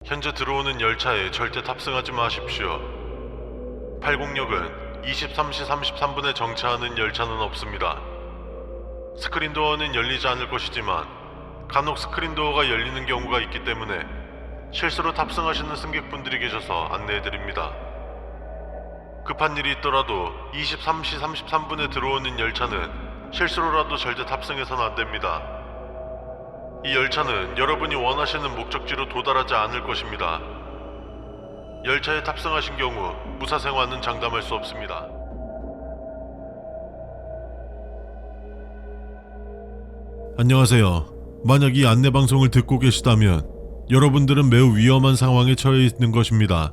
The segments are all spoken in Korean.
현재 들어오는 열차에 절대 탑승하지 마십시오. 80역은 23시 33분에 정차하는 열차는 없습니다. 스크린도어는 열리지 않을 것이지만 간혹 스크린도어가 열리는 경우가 있기 때문에 실수로 탑승하시는 승객분들이 계셔서 안내해드립니다. 급한 일이 있더라도 23시 33분에 들어오는 열차는 실수로라도 절대 탑승해서는 안됩니다. 이 열차는 여러분이 원하시는 목적지로 도달하지 않을 것입니다. 열차에 탑승하신 경우 무사생화는 장담할 수 없습니다. 안녕하세요. 만약 이 안내방송을 듣고 계시다면 여러분들은 매우 위험한 상황에 처해 있는 것입니다.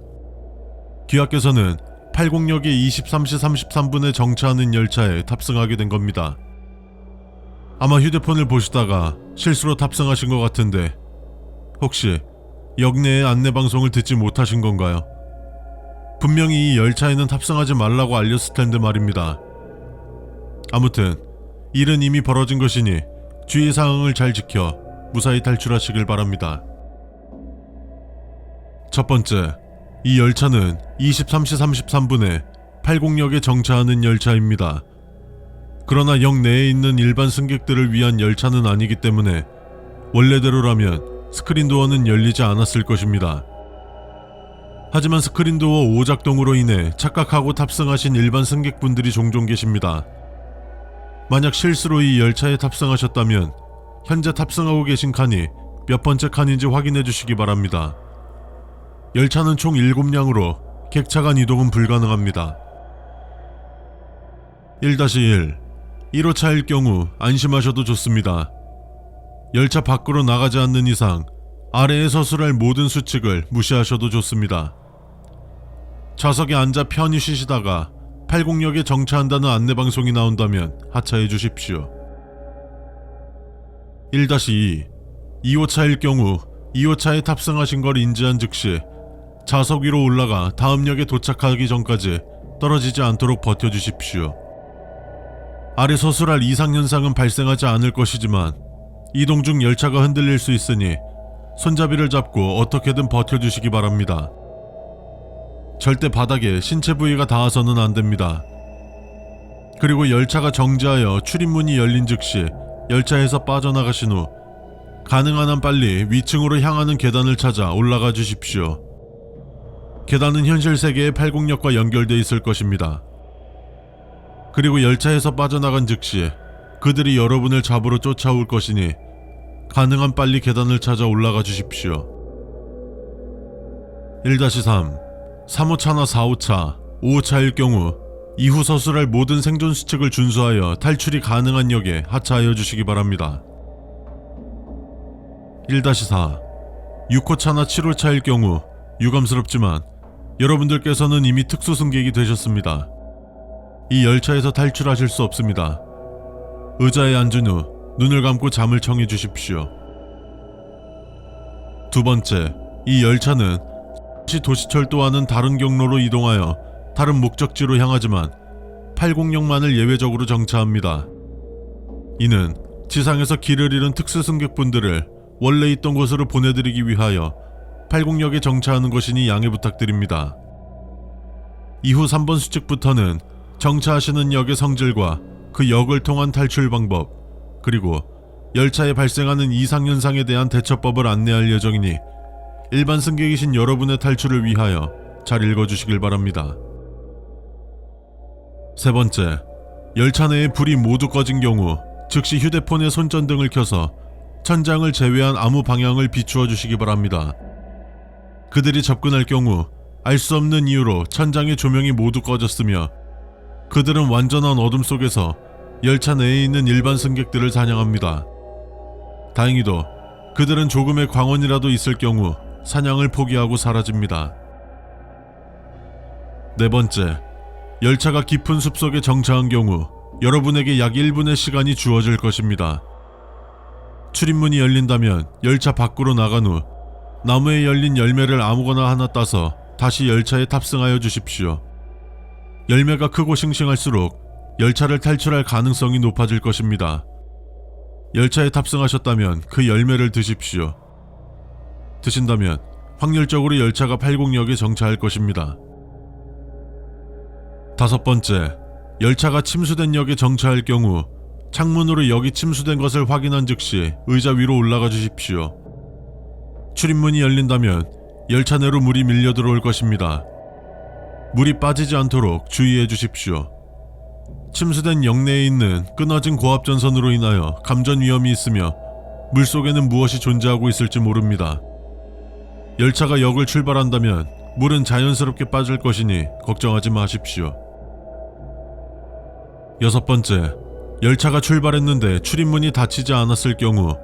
귀하께서는 80역에 23시 33분에 정차하는 열차에 탑승하게 된 겁니다. 아마 휴대폰을 보시다가 실수로 탑승하신 것 같은데 혹시 역내의 안내방송을 듣지 못하신 건가요? 분명히 이 열차에는 탑승하지 말라고 알렸을 텐데 말입니다. 아무튼 일은 이미 벌어진 것이니 주의사항을 잘 지켜 무사히 탈출하시길 바랍니다. 첫 번째, 이 열차는 23시 33분에 80역에 정차하는 열차입니다. 그러나 역 내에 있는 일반 승객들을 위한 열차는 아니기 때문에 원래대로라면 스크린도어는 열리지 않았을 것입니다. 하지만 스크린도어 오작동으로 인해 착각하고 탑승하신 일반 승객분들이 종종 계십니다. 만약 실수로 이 열차에 탑승하셨다면 현재 탑승하고 계신 칸이 몇 번째 칸인지 확인해 주시기 바랍니다. 열차는 총 7량으로 객차 간 이동은 불가능합니다. 1-1 1호차일 경우 안심하셔도 좋습니다. 열차 밖으로 나가지 않는 이상 아래에 서술할 모든 수칙을 무시하셔도 좋습니다. 좌석에 앉아 편히 쉬시다가 80역에 정차한다는 안내방송이 나온다면 하차해 주십시오. 1-2 2호차일 경우 2호차에 탑승하신 걸 인지한 즉시 좌석 위로 올라가 다음 역에 도착하기 전까지 떨어지지 않도록 버텨주십시오. 아래 서술할 이상현상은 발생하지 않을 것이지만 이동 중 열차가 흔들릴 수 있으니 손잡이를 잡고 어떻게든 버텨주시기 바랍니다. 절대 바닥에 신체 부위가 닿아서는 안됩니다. 그리고 열차가 정지하여 출입문이 열린 즉시 열차에서 빠져나가신 후 가능한 한 빨리 위층으로 향하는 계단을 찾아 올라가 주십시오. 계단은 현실 세계의 80역과 연결돼 있을 것입니다. 그리고 열차에서 빠져나간 즉시 그들이 여러분을 잡으러 쫓아올 것이니 가능한 빨리 계단을 찾아 올라가 주십시오. 1-3 3호차나 4호차, 5호차일 경우 이후 서술할 모든 생존 수칙을 준수하여 탈출이 가능한 역에 하차하여 주시기 바랍니다. 1-4 6호차나 7호차일 경우 유감스럽지만 여러분들께서는 이미 특수 승객이 되셨습니다. 이 열차에서 탈출하실 수 없습니다. 의자에 앉은 후 눈을 감고 잠을 청해 주십시오. 두 번째, 이 열차는 도시철도와는 다른 경로로 이동하여 다른 목적지로 향하지만 80역만을 예외적으로 정차합니다. 이는 지상에서 길을 잃은 특수 승객분들을 원래 있던 곳으로 보내드리기 위하여 80역에 정차하는 것이니 양해 부탁드립니다. 이후 3번 수칙부터는 정차하시는 역의 성질과 그 역을 통한 탈출 방법, 그리고 열차에 발생하는 이상현상에 대한 대처법을 안내할 예정이니 일반 승객이신 여러분의 탈출을 위하여 잘 읽어주시길 바랍니다. 세 번째, 열차 내에 불이 모두 꺼진 경우 즉시 휴대폰의 손전등을 켜서 천장을 제외한 아무 방향을 비추어 주시기 바랍니다. 그들이 접근할 경우 알 수 없는 이유로 천장의 조명이 모두 꺼졌으며 그들은 완전한 어둠 속에서 열차 내에 있는 일반 승객들을 사냥합니다. 다행히도 그들은 조금의 광원이라도 있을 경우 사냥을 포기하고 사라집니다. 네 번째, 열차가 깊은 숲속에 정차한 경우 여러분에게 약 1분의 시간이 주어질 것입니다. 출입문이 열린다면 열차 밖으로 나간 후 나무에 열린 열매를 아무거나 하나 따서 다시 열차에 탑승하여 주십시오. 열매가 크고 싱싱할수록 열차를 탈출할 가능성이 높아질 것입니다. 열차에 탑승하셨다면 그 열매를 드십시오. 드신다면 확률적으로 열차가 80역에 정차할 것입니다. 5번째, 열차가 침수된 역에 정차할 경우 창문으로 역이 침수된 것을 확인한 즉시 의자 위로 올라가 주십시오. 출입문이 열린다면 열차 내로 물이 밀려 들어올 것입니다. 물이 빠지지 않도록 주의해 주십시오. 침수된 역 내에 있는 끊어진 고압전선으로 인하여 감전 위험이 있으며 물속에는 무엇이 존재하고 있을지 모릅니다. 열차가 역을 출발한다면 물은 자연스럽게 빠질 것이니 걱정하지 마십시오. 6번째, 열차가 출발했는데 출입문이 닫히지 않았을 경우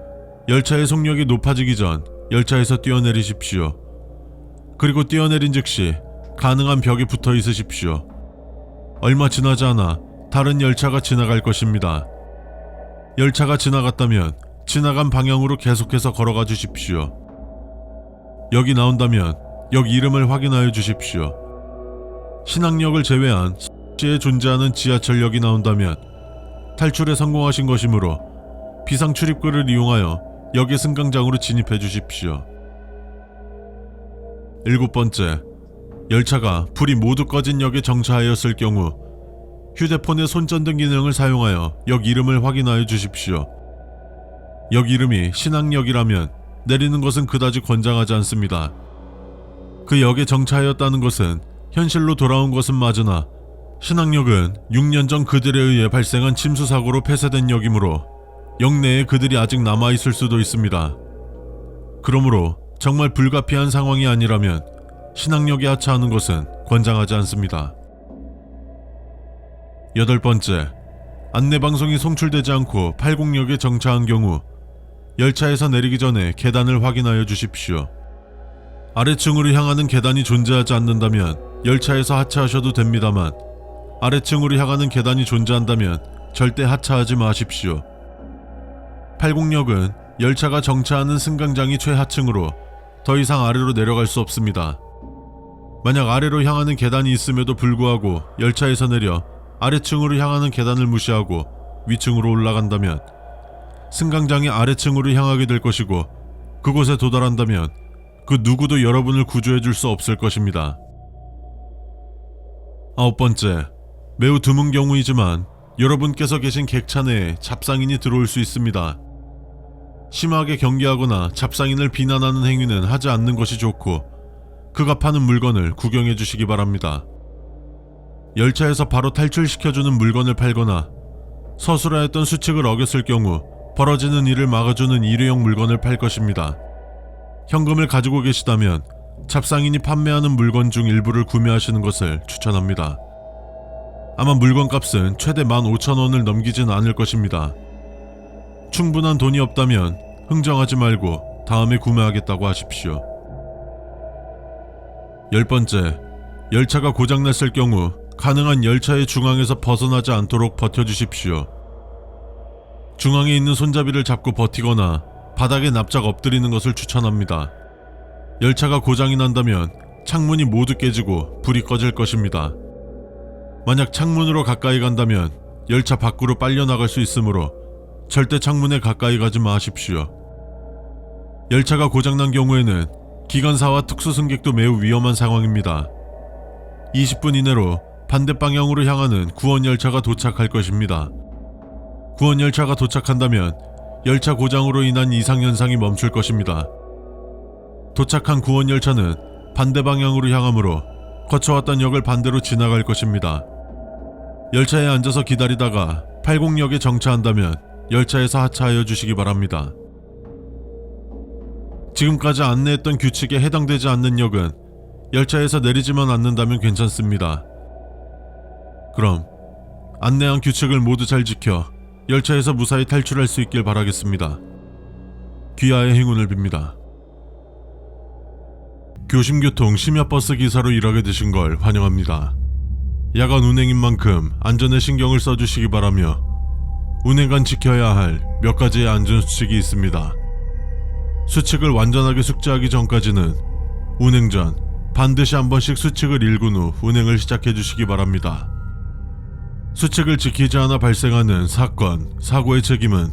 열차의 속력이 높아지기 전 열차에서 뛰어내리십시오. 그리고 뛰어내린 즉시 가능한 벽에 붙어 있으십시오. 얼마 지나지 않아 다른 열차가 지나갈 것입니다. 열차가 지나갔다면 지나간 방향으로 계속해서 걸어가 주십시오. 역이 나온다면 역 이름을 확인하여 주십시오. 신항역을 제외한 시에 존재하는 지하철역이 나온다면 탈출에 성공하신 것이므로 비상 출입구를 이용하여 역의 승강장으로 진입해 주십시오. 7번째, 열차가 불이 모두 꺼진 역에 정차하였을 경우 휴대폰의 손전등 기능을 사용하여 역 이름을 확인하여 주십시오. 역 이름이 신항역이라면 내리는 것은 그다지 권장하지 않습니다. 그 역에 정차하였다는 것은 현실로 돌아온 것은 맞으나 신항역은 6년 전 그들에 의해 발생한 침수 사고로 폐쇄된 역이므로 역 내에 그들이 아직 남아있을 수도 있습니다. 그러므로 정말 불가피한 상황이 아니라면 신항역에 하차하는 것은 권장하지 않습니다. 8번째, 안내방송이 송출되지 않고 80역에 정차한 경우 열차에서 내리기 전에 계단을 확인하여 주십시오. 아래층으로 향하는 계단이 존재하지 않는다면 열차에서 하차하셔도 됩니다만 아래층으로 향하는 계단이 존재한다면 절대 하차하지 마십시오. 80역은 열차가 정차하는 승강장이 최하층으로 더 이상 아래로 내려갈 수 없습니다. 만약 아래로 향하는 계단이 있음에도 불구하고 열차에서 내려 아래층으로 향하는 계단을 무시하고 위층으로 올라간다면 승강장이 아래층으로 향하게 될 것이고 그곳에 도달한다면 그 누구도 여러분을 구조해 줄 수 없을 것입니다. 9번째, 매우 드문 경우이지만 여러분께서 계신 객차 내에 잡상인이 들어올 수 있습니다. 심하게 경계하거나 잡상인을 비난하는 행위는 하지 않는 것이 좋고 그가 파는 물건을 구경해 주시기 바랍니다. 열차에서 바로 탈출시켜주는 물건을 팔거나 서술하였던 수칙을 어겼을 경우 벌어지는 일을 막아주는 일회용 물건을 팔 것입니다. 현금을 가지고 계시다면 잡상인이 판매하는 물건 중 일부를 구매하시는 것을 추천합니다. 아마 물건값은 최대 15,000원을 넘기진 않을 것입니다. 충분한 돈이 없다면 흥정하지 말고 다음에 구매하겠다고 하십시오. 10번째, 열차가 고장났을 경우 가능한 열차의 중앙에서 벗어나지 않도록 버텨주십시오. 중앙에 있는 손잡이를 잡고 버티거나 바닥에 납작 엎드리는 것을 추천합니다. 열차가 고장이 난다면 창문이 모두 깨지고 불이 꺼질 것입니다. 만약 창문으로 가까이 간다면 열차 밖으로 빨려 나갈 수 있으므로 절대 창문에 가까이 가지 마십시오. 열차가 고장난 경우에는 기관사와 특수승객도 매우 위험한 상황입니다. 20분 이내로 반대 방향으로 향하는 구원열차가 도착할 것입니다. 구원열차가 도착한다면 열차 고장으로 인한 이상현상이 멈출 것입니다. 도착한 구원열차는 반대 방향으로 향하므로 거쳐왔던 역을 반대로 지나갈 것입니다. 열차에 앉아서 기다리다가 80역에 정차한다면 열차에서 하차하여 주시기 바랍니다. 지금까지 안내했던 규칙에 해당되지 않는 역은 열차에서 내리지만 않는다면 괜찮습니다. 그럼 안내한 규칙을 모두 잘 지켜 열차에서 무사히 탈출할 수 있길 바라겠습니다. 귀하의 행운을 빕니다. 교심교통 심야버스 기사로 일하게 되신 걸 환영합니다. 야간 운행인 만큼 안전에 신경을 써주시기 바라며 운행간 지켜야 할 몇 가지의 안전수칙이 있습니다. 수칙을 완전하게 숙지하기 전까지는 운행 전 반드시 한 번씩 수칙을 읽은 후 운행을 시작해 주시기 바랍니다. 수칙을 지키지 않아 발생하는 사건, 사고의 책임은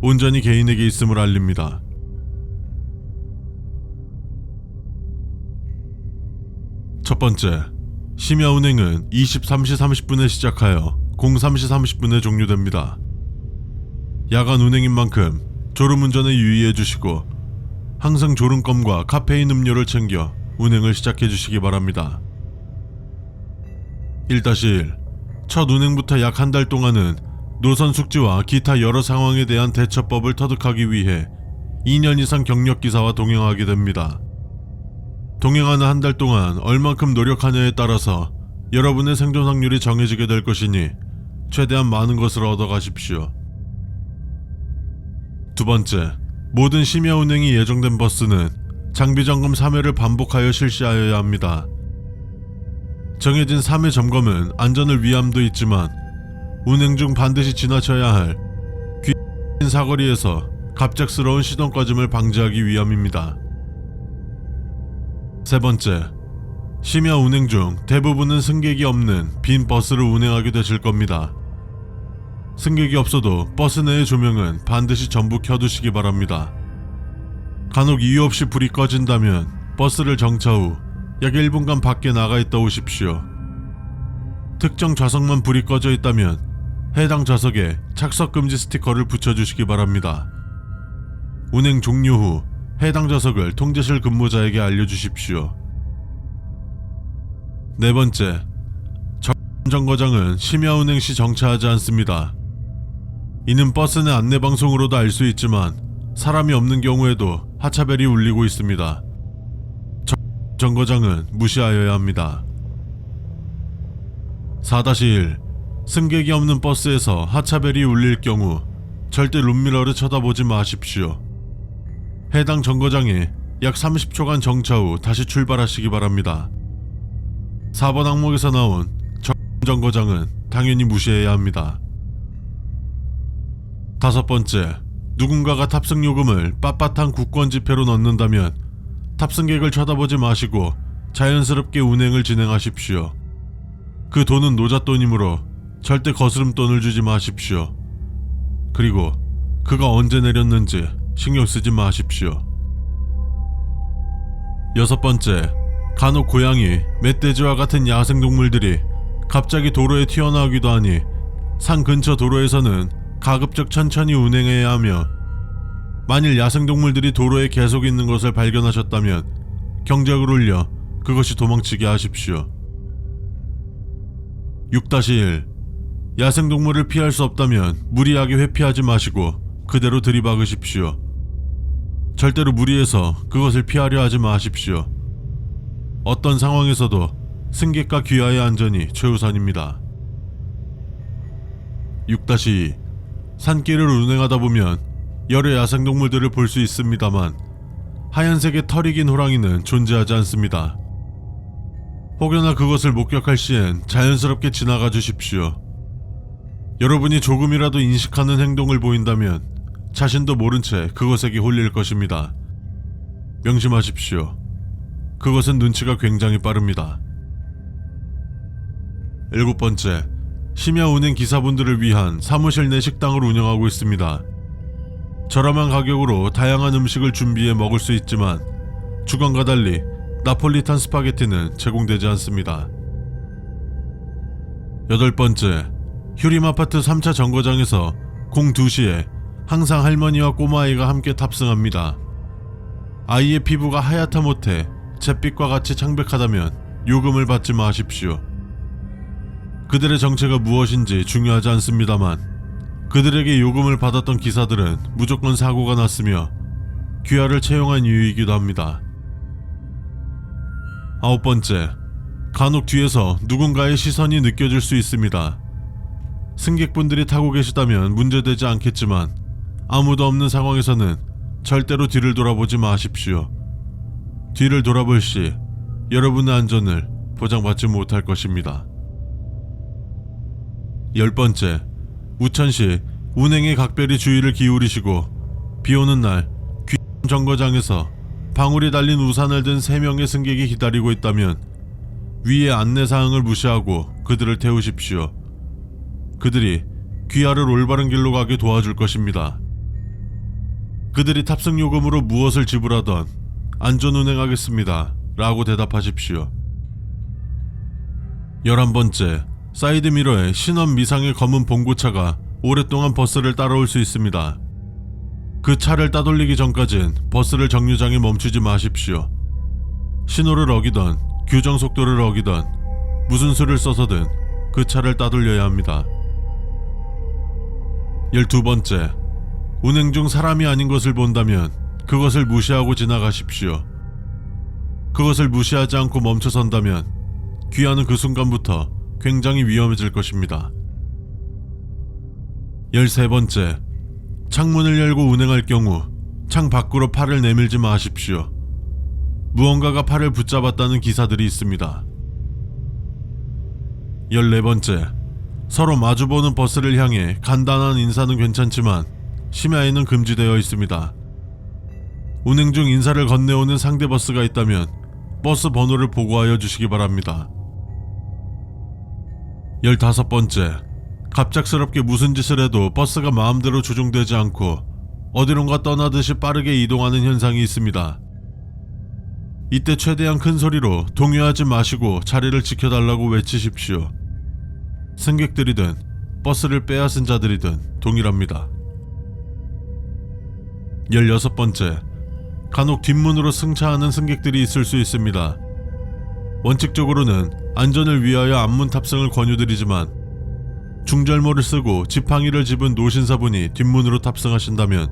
온전히 개인에게 있음을 알립니다. 첫 번째, 심야 운행은 23시 30분에 시작하여 03시 30분에 종료됩니다. 야간 운행인 만큼 졸음운전에 유의해 주시고 항상 졸음껌과 카페인 음료를 챙겨 운행을 시작해 주시기 바랍니다. 1-1. 첫 운행부터 약 한 달 동안은 노선 숙지와 기타 여러 상황에 대한 대처법을 터득하기 위해 2년 이상 경력기사와 동행하게 됩니다. 동행하는 한 달 동안 얼만큼 노력하냐에 따라서 여러분의 생존 확률이 정해지게 될 것이니 최대한 많은 것을 얻어가십시오. 두 번째, 모든 심야 운행이 예정된 버스는 장비 점검 3회를 반복하여 실시하여야 합니다. 정해진 3회 점검은 안전을 위함도 있지만 운행 중 반드시 지나쳐야 할 귀신 사거리에서 갑작스러운 시동 꺼짐을 방지하기 위함입니다. 세 번째, 심야 운행 중 대부분은 승객이 없는 빈 버스를 운행하게 되실 겁니다. 승객이 없어도 버스 내의 조명은 반드시 전부 켜두시기 바랍니다. 간혹 이유 없이 불이 꺼진다면 버스를 정차 후 약 1분간 밖에 나가 있다 오십시오. 특정 좌석만 불이 꺼져 있다면 해당 좌석에 착석 금지 스티커를 붙여주시기 바랍니다. 운행 종료 후 해당 좌석을 통제실 근무자에게 알려주십시오. 네 번째, 정거장은 심야 운행 시 정차하지 않습니다. 이는 버스 내 안내방송으로도 알 수 있지만 사람이 없는 경우에도 하차벨이 울리고 있습니다. 정거장은 무시하여야 합니다. 4-1. 승객이 없는 버스에서 하차벨이 울릴 경우 절대 룸미러를 쳐다보지 마십시오. 해당 정거장에 약 30초간 정차 후 다시 출발하시기 바랍니다. 4번 항목에서 나온 정거장은 당연히 무시해야 합니다. 5번째, 누군가가 탑승 요금을 빳빳한 국권 지폐로 넣는다면 탑승객을 쳐다보지 마시고 자연스럽게 운행을 진행하십시오. 그 돈은 노잣돈이므로 절대 거스름돈을 주지 마십시오. 그리고 그가 언제 내렸는지 신경 쓰지 마십시오. 6번째, 간혹 고양이, 멧돼지와 같은 야생동물들이 갑자기 도로에 튀어나오기도 하니 산 근처 도로에서는 가급적 천천히 운행해야 하며 만일 야생동물들이 도로에 계속 있는 것을 발견하셨다면 경적을 울려 그것이 도망치게 하십시오. 6-1. 야생동물을 피할 수 없다면 무리하게 회피하지 마시고 그대로 들이박으십시오. 절대로 무리해서 그것을 피하려 하지 마십시오. 어떤 상황에서도 승객과 귀하의 안전이 최우선입니다. 6-2. 산길을 운행하다 보면 여러 야생동물들을 볼 수 있습니다만 하얀색의 털이 긴 호랑이는 존재하지 않습니다. 혹여나 그것을 목격할 시엔 자연스럽게 지나가 주십시오. 여러분이 조금이라도 인식하는 행동을 보인다면 자신도 모른 채 그것에게 홀릴 것입니다. 명심하십시오. 그것은 눈치가 굉장히 빠릅니다. 7번째, 심야 운행 기사분들을 위한 사무실 내 식당을 운영하고 있습니다. 저렴한 가격으로 다양한 음식을 준비해 먹을 수 있지만 주간과 달리 나폴리탄 스파게티는 제공되지 않습니다. 8번째, 휴림 아파트 3차 정거장에서 02시에 항상 할머니와 꼬마아이가 함께 탑승합니다. 아이의 피부가 하얗다 못해 잿빛과 같이 창백하다면 요금을 받지 마십시오. 그들의 정체가 무엇인지 중요하지 않습니다만 그들에게 요금을 받았던 기사들은 무조건 사고가 났으며 귀하를 채용한 이유이기도 합니다. 9번째, 간혹 뒤에서 누군가의 시선이 느껴질 수 있습니다. 승객분들이 타고 계시다면 문제되지 않겠지만 아무도 없는 상황에서는 절대로 뒤를 돌아보지 마십시오. 뒤를 돌아볼 시 여러분의 안전을 보장받지 못할 것입니다. 10번째, 우천시 운행에 각별히 주의를 기울이시고 비오는 날 정거장에서 방울이 달린 우산을 든 3명의 승객이 기다리고 있다면 위의 안내사항을 무시하고 그들을 태우십시오. 그들이 귀하를 올바른 길로 가게 도와줄 것입니다. 그들이 탑승 요금으로 무엇을 지불하던 안전운행하겠습니다 라고 대답하십시오. 11번째, 사이드미러에 신원 미상의 검은 봉고차가 오랫동안 버스를 따라올 수 있습니다. 그 차를 따돌리기 전까진 버스를 정류장에 멈추지 마십시오. 신호를 어기던 규정 속도를 어기던 무슨 수를 써서든 그 차를 따돌려야 합니다. 12번째, 운행 중 사람이 아닌 것을 본다면 그것을 무시하고 지나가십시오. 그것을 무시하지 않고 멈춰선다면 귀하는 그 순간부터 굉장히 위험해질 것입니다. 13번째, 창문을 열고 운행할 경우 창 밖으로 팔을 내밀지 마십시오. 무언가가 팔을 붙잡았다는 기사들이 있습니다. 14번째, 서로 마주보는 버스를 향해 간단한 인사는 괜찮지만 심야에는 금지되어 있습니다. 운행 중 인사를 건네오는 상대 버스가 있다면 버스 번호를 보고하여 주시기 바랍니다. 15번째, 갑작스럽게 무슨 짓을 해도 버스가 마음대로 조종되지 않고 어디론가 떠나듯이 빠르게 이동하는 현상이 있습니다. 이때 최대한 큰 소리로 동요하지 마시고 자리를 지켜달라고 외치십시오. 승객들이든 버스를 빼앗은 자들이든 동일합니다. 16번째, 간혹 뒷문으로 승차하는 승객들이 있을 수 있습니다. 원칙적으로는 안전을 위하여 앞문 탑승을 권유드리지만 중절모를 쓰고 지팡이를 집은 노신사분이 뒷문으로 탑승하신다면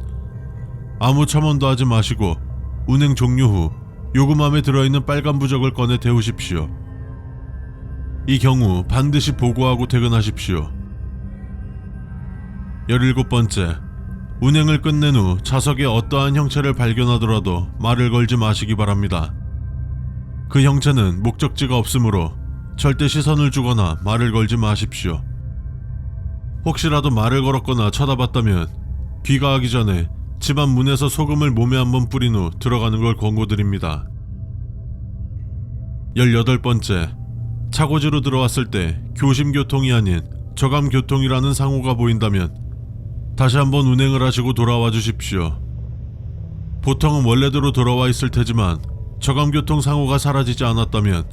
아무 첨언도 하지 마시고 운행 종료 후 요금함에 들어있는 빨간 부적을 꺼내 태우십시오. 이 경우 반드시 보고하고 퇴근하십시오. 17번째, 운행을 끝낸 후 좌석에 어떠한 형체를 발견하더라도 말을 걸지 마시기 바랍니다. 그 형체는 목적지가 없으므로 절대 시선을 주거나 말을 걸지 마십시오. 혹시라도 말을 걸었거나 쳐다봤다면 귀가하기 전에 집안 문에서 소금을 몸에 한번 뿌린 후 들어가는 걸 권고드립니다. 18번째, 차고지로 들어왔을 때 교심교통이 아닌 저감교통이라는 상호가 보인다면 다시 한번 운행을 하시고 돌아와 주십시오. 보통은 원래대로 돌아와 있을 테지만 저감교통 상호가 사라지지 않았다면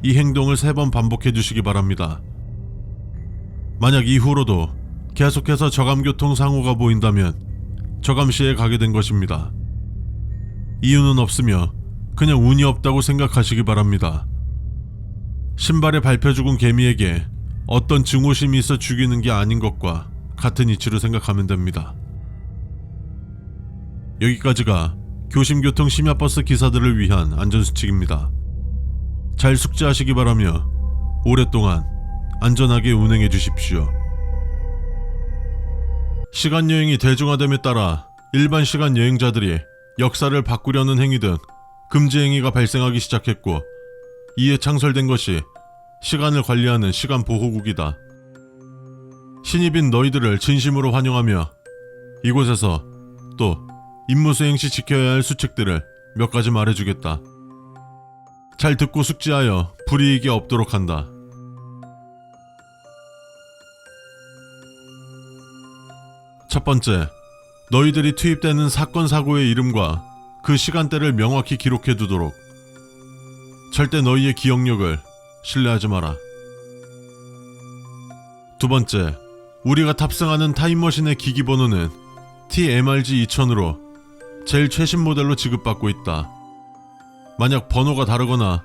이 행동을 3번 반복해 주시기 바랍니다. 만약 이후로도 계속해서 저감교통 상호가 보인다면 저감시에 가게 된 것입니다. 이유는 없으며 그냥 운이 없다고 생각하시기 바랍니다. 신발에 밟혀 죽은 개미에게 어떤 증오심이 있어 죽이는 게 아닌 것과 같은 이치로 생각하면 됩니다. 여기까지가 교심교통 심야버스 기사들을 위한 안전수칙입니다. 잘 숙지하시기 바라며 오랫동안 안전하게 운행해 주십시오. 시간여행이 대중화됨에 따라 일반 시간 여행자들이 역사를 바꾸려는 행위 등 금지 행위가 발생하기 시작했고, 이에 창설된 것이 시간을 관리하는 시간보호국이다. 신입인 너희들을 진심으로 환영하며 이곳에서 또 임무 수행 시 지켜야 할 수칙들을 몇 가지 말해주겠다. 잘 듣고 숙지하여 불이익이 없도록 한다. 첫 번째, 너희들이 투입되는 사건 사고의 이름과 그 시간대를 명확히 기록해 두도록. 절대 너희의 기억력을 신뢰하지 마라. 두 번째, 우리가 탑승하는 타임머신의 기기 번호는 TMRG-2000으로 제일 최신 모델로 지급받고 있다. 만약 번호가 다르거나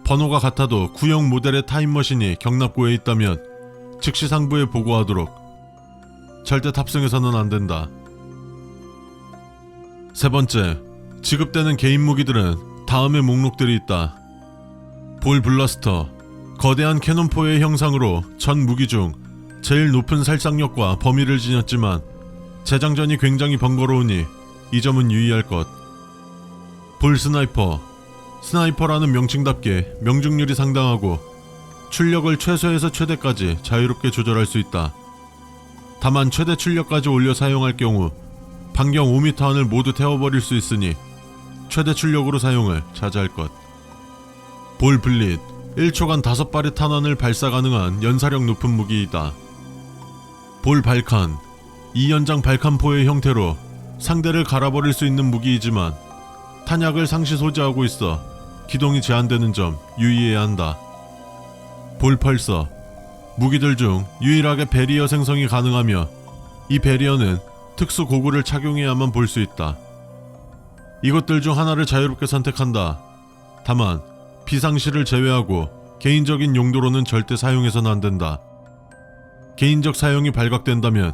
번호가 같아도 구형 모델의 타임머신이 경납고에 있다면 즉시 상부에 보고하도록. 절대 탑승해서는 안 된다. 세 번째, 지급되는 개인 무기들은 다음의 목록들이 있다. 볼 블라스터, 거대한 캐논포의 형상으로 전 무기 중 제일 높은 살상력과 범위를 지녔지만 재장전이 굉장히 번거로우니 이 점은 유의할 것. 볼 스나이퍼, 스나이퍼라는 명칭답게 명중률이 상당하고 출력을 최소에서 최대까지 자유롭게 조절할 수 있다. 다만 최대 출력까지 올려 사용할 경우 반경 5m 안을 모두 태워버릴 수 있으니 최대 출력으로 사용을 자제할 것. 볼 블릿, 1초간 5발의 탄환을 발사 가능한 연사력 높은 무기이다. 볼 발칸, 2연장 발칸포의 형태로 상대를 갈아버릴 수 있는 무기이지만 탄약을 상시 소지하고 있어 기동이 제한되는 점 유의해야 한다. 볼펄서, 무기들 중 유일하게 베리어 생성이 가능하며 이 베리어는 특수 고글을 착용해야만 볼 수 있다. 이것들 중 하나를 자유롭게 선택한다. 다만 비상시를 제외하고 개인적인 용도로는 절대 사용해서는 안 된다. 개인적 사용이 발각된다면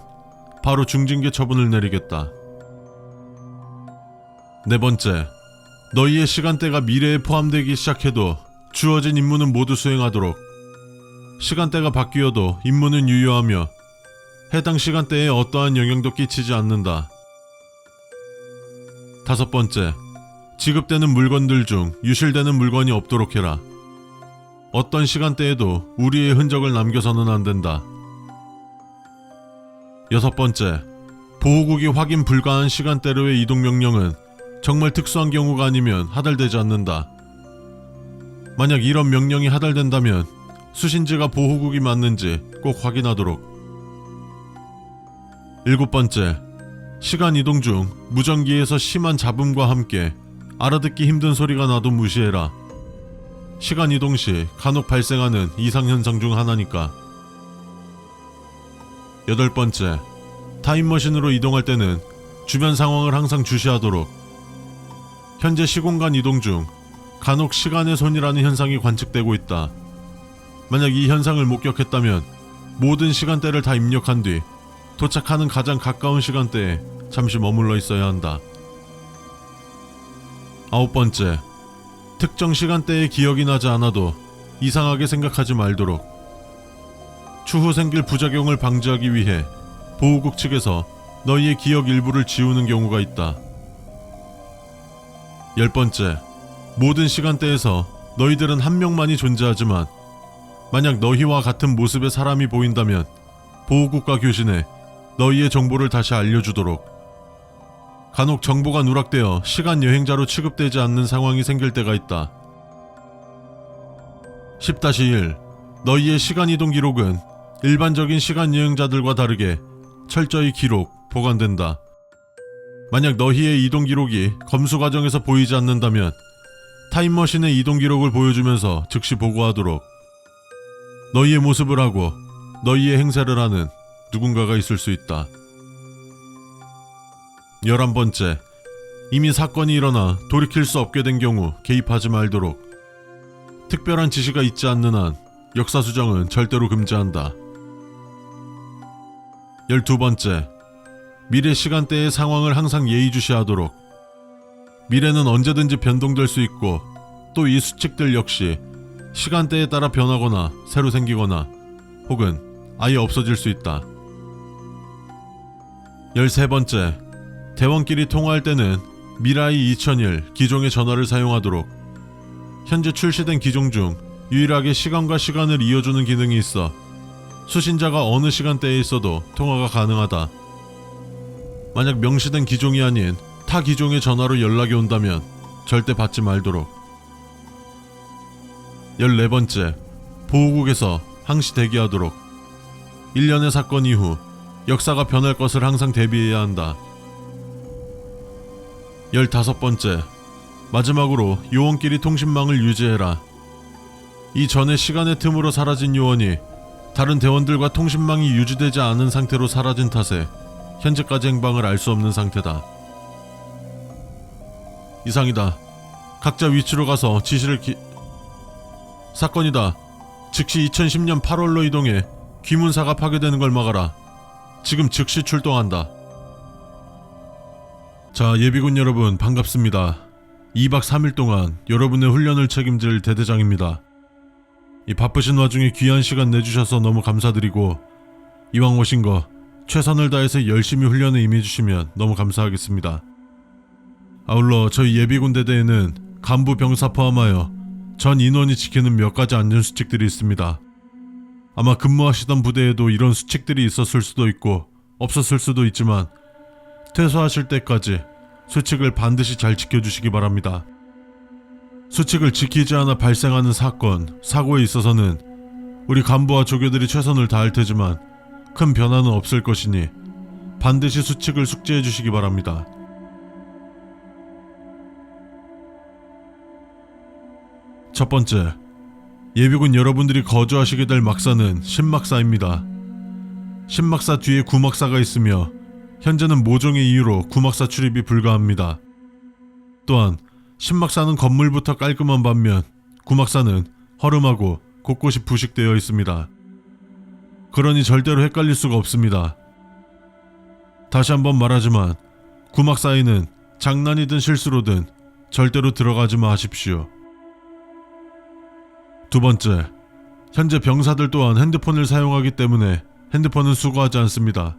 바로 중징계 처분을 내리겠다. 네 번째, 너희의 시간대가 미래에 포함되기 시작해도 주어진 임무는 모두 수행하도록. 시간대가 바뀌어도 임무는 유효하며 해당 시간대에 어떠한 영향도 끼치지 않는다. 다섯 번째, 지급되는 물건들 중 유실되는 물건이 없도록 해라. 어떤 시간대에도 우리의 흔적을 남겨서는 안 된다. 여섯 번째, 보호국이 확인 불가한 시간대로의 이동 명령은 정말 특수한 경우가 아니면 하달되지 않는다. 만약 이런 명령이 하달된다면 수신지가 보호국이 맞는지 꼭 확인하도록. 일곱 번째, 시간 이동 중 무전기에서 심한 잡음과 함께 알아듣기 힘든 소리가 나도 무시해라. 시간 이동 시 간혹 발생하는 이상현상 중 하나니까. 여덟 번째, 타임머신으로 이동할 때는 주변 상황을 항상 주시하도록. 현재 시공간 이동 중 간혹 시간의 손이라는 현상이 관측되고 있다. 만약 이 현상을 목격했다면 모든 시간대를 다 입력한 뒤 도착하는 가장 가까운 시간대에 잠시 머물러 있어야 한다. 아홉 번째, 특정 시간대에 기억이 나지 않아도 이상하게 생각하지 말도록. 추후 생길 부작용을 방지하기 위해 보호국 측에서 너희의 기억 일부를 지우는 경우가 있다. 열 번째, 모든 시간대에서 너희들은 한 명만이 존재하지만 만약 너희와 같은 모습의 사람이 보인다면 보호국과 교신해 너희의 정보를 다시 알려주도록. 간혹 정보가 누락되어 시간 여행자로 취급되지 않는 상황이 생길 때가 있다. 10-1. 너희의 시간 이동 기록은 일반적인 시간 여행자들과 다르게 철저히 기록, 보관된다. 만약 너희의 이동 기록이 검수 과정에서 보이지 않는다면 타임머신의 이동 기록을 보여주면서 즉시 보고하도록. 너희의 모습을 하고 너희의 행세를 하는 누군가가 있을 수 있다. 11번째, 이미 사건이 일어나 돌이킬 수 없게 된 경우 개입하지 말도록. 특별한 지시가 있지 않는 한 역사 수정은 절대로 금지한다. 12번째, 미래 시간대의 상황을 항상 예의주시하도록. 미래는 언제든지 변동될 수 있고 또 이 수칙들 역시 시간대에 따라 변하거나 새로 생기거나 혹은 아예 없어질 수 있다. 13번째, 대원끼리 통화할 때는 미라이 2001 기종의 전화를 사용하도록. 현재 출시된 기종 중 유일하게 시간과 시간을 이어주는 기능이 있어 수신자가 어느 시간대에 있어도 통화가 가능하다. 만약 명시된 기종이 아닌 타 기종의 전화로 연락이 온다면 절대 받지 말도록. 14번째, 보호국에서 항시 대기하도록. 1년의 사건 이후 역사가 변할 것을 항상 대비해야 한다. 15번째, 마지막으로 요원끼리 통신망을 유지해라. 이전에 시간의 틈으로 사라진 요원이 다른 대원들과 통신망이 유지되지 않은 상태로 사라진 탓에 현재까지 행방을 알 수 없는 상태다. 이상이다. 각자 위치로 가서 지시를 사건이다. 즉시 2010년 8월로 이동해 귀문사가 파괴되는 걸 막아라. 지금 즉시 출동한다. 자, 예비군 여러분 반갑습니다. 2박 3일 동안 여러분의 훈련을 책임질 대대장입니다. 이 바쁘신 와중에 귀한 시간 내주셔서 너무 감사드리고 이왕 오신 거 최선을 다해서 열심히 훈련에 임해주시면 너무 감사하겠습니다. 아울러 저희 예비군 대대에는 간부 병사 포함하여 전 인원이 지키는 몇 가지 안전수칙들이 있습니다. 아마 근무하시던 부대에도 이런 수칙들이 있었을 수도 있고 없었을 수도 있지만 퇴소하실 때까지 수칙을 반드시 잘 지켜주시기 바랍니다. 수칙을 지키지 않아 발생하는 사건, 사고에 있어서는 우리 간부와 조교들이 최선을 다할 테지만 큰 변화는 없을 것이니 반드시 수칙을 숙지해 주시기 바랍니다. 첫 번째, 예비군 여러분들이 거주하시게 될 막사는 신막사입니다. 신막사 뒤에 구막사가 있으며 현재는 모종의 이유로 구막사 출입이 불가합니다. 또한 신막사는 건물부터 깔끔한 반면 구막사는 허름하고 곳곳이 부식되어 있습니다. 그러니 절대로 헷갈릴 수가 없습니다. 다시 한번 말하지만 구막사에는 장난이든 실수로든 절대로 들어가지 마십시오. 두 번째, 현재 병사들 또한 핸드폰을 사용하기 때문에 핸드폰은 수거하지 않습니다.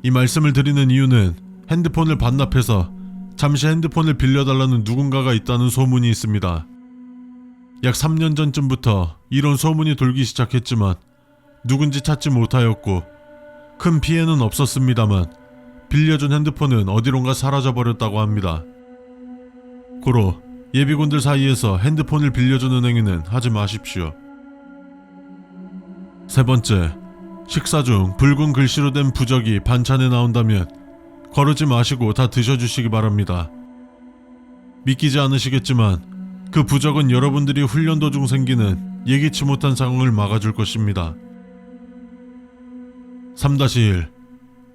이 말씀을 드리는 이유는 핸드폰을 반납해서 잠시 핸드폰을 빌려달라는 누군가가 있다는 소문이 있습니다. 약 3년 전쯤부터 이런 소문이 돌기 시작했지만 누군지 찾지 못하였고 큰 피해는 없었습니다만 빌려준 핸드폰은 어디론가 사라져버렸다고 합니다. 고로 예비군들 사이에서 핸드폰을 빌려주는 행위는 하지 마십시오. 세 번째, 식사 중 붉은 글씨로 된 부적이 반찬에 나온다면 거르지 마시고 다 드셔주시기 바랍니다. 믿기지 않으시겠지만 그 부적은 여러분들이 훈련 도중 생기는 예기치 못한 상황을 막아줄 것입니다. 3-1.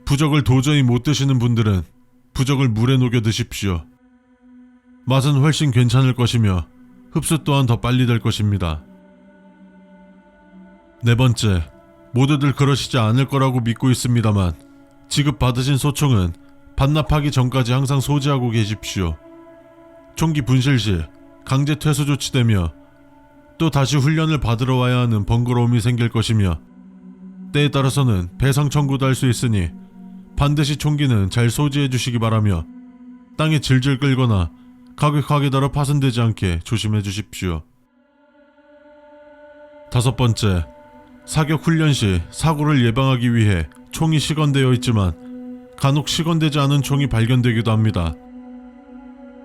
부적을 도저히 못 드시는 분들은 부적을 물에 녹여 드십시오. 맛은 훨씬 괜찮을 것이며 흡수 또한 더 빨리 될 것입니다. 네 번째, 모두들 그러시지 않을 거라고 믿고 있습니다만 지급받으신 소총은 반납하기 전까지 항상 소지하고 계십시오. 총기 분실 시 강제 퇴소 조치되며 또 다시 훈련을 받으러 와야 하는 번거로움이 생길 것이며 때에 따라서는 배상 청구도 할 수 있으니 반드시 총기는 잘 소지해 주시기 바라며 땅에 질질 끌거나 가격하게 달아 파손되지 않게 조심해 주십시오. 5번째, 사격 훈련 시 사고를 예방하기 위해 총이 시건되어 있지만 간혹 시건되지 않은 총이 발견되기도 합니다.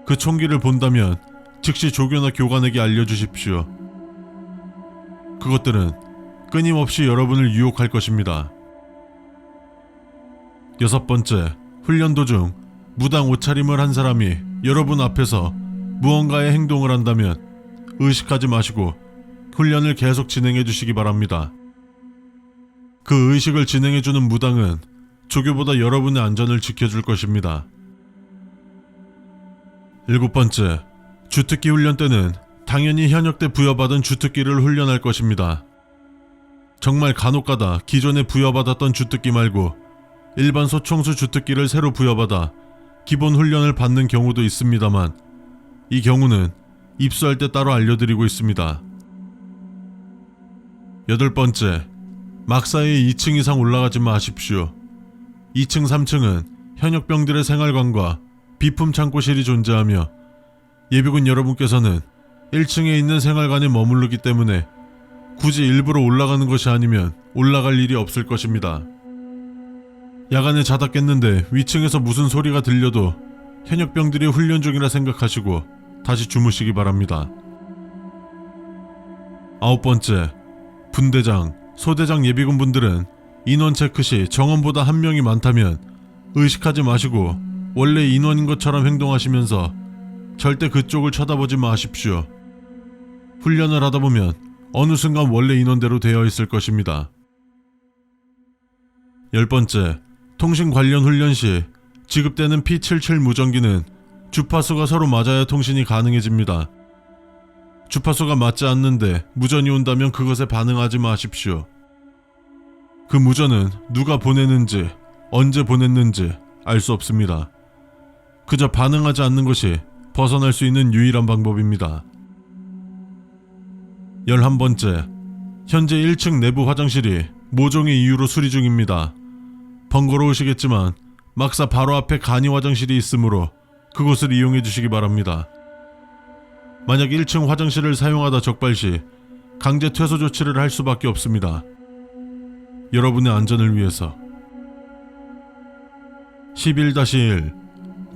그 총기를 본다면 즉시 조교나 교관에게 알려주십시오. 그것들은 끊임없이 여러분을 유혹할 것입니다. 6번째, 훈련 도중 무당 옷차림을 한 사람이 여러분 앞에서 무언가의 행동을 한다면 의식하지 마시고 훈련을 계속 진행해 주시기 바랍니다. 그 의식을 진행해주는 무당은 조교보다 여러분의 안전을 지켜줄 것입니다. 7번째, 주특기 훈련 때는 당연히 현역 때 부여받은 주특기를 훈련할 것입니다. 정말 간혹가다 기존에 부여받았던 주특기 말고 일반 소총수 주특기를 새로 부여받아 기본 훈련을 받는 경우도 있습니다만 이 경우는 입수할 때 따로 알려드리고 있습니다. 8번째, 막사에 2층 이상 올라가지 마십시오. 2층, 3층은 현역병들의 생활관과 비품 창고실이 존재하며 예비군 여러분께서는 1층에 있는 생활관에 머무르기 때문에 굳이 일부러 올라가는 것이 아니면 올라갈 일이 없을 것입니다. 야간에 자다 깼는데 위층에서 무슨 소리가 들려도 현역병들이 훈련 중이라 생각하시고 다시 주무시기 바랍니다. 9번째, 분대장, 소대장 예비군 분들은 인원 체크 시 정원보다 한 명이 많다면 의식하지 마시고 원래 인원인 것처럼 행동하시면서 절대 그쪽을 쳐다보지 마십시오. 훈련을 하다 보면 어느 순간 원래 인원대로 되어 있을 것입니다. 10번째, 통신 관련 훈련 시 지급되는 P77 무전기는 주파수가 서로 맞아야 통신이 가능해집니다. 주파수가 맞지 않는데 무전이 온다면 그것에 반응하지 마십시오. 그 무전은 누가 보내는지, 언제 보냈는지 알 수 없습니다. 그저 반응하지 않는 것이 벗어날 수 있는 유일한 방법입니다. 11번째, 현재 1층 내부 화장실이 모종의 이유로 수리 중입니다. 번거로우시겠지만 막사 바로 앞에 간이 화장실이 있으므로 그곳을 이용해 주시기 바랍니다. 만약 1층 화장실을 사용하다 적발 시 강제 퇴소 조치를 할 수밖에 없습니다. 여러분의 안전을 위해서. 11-1.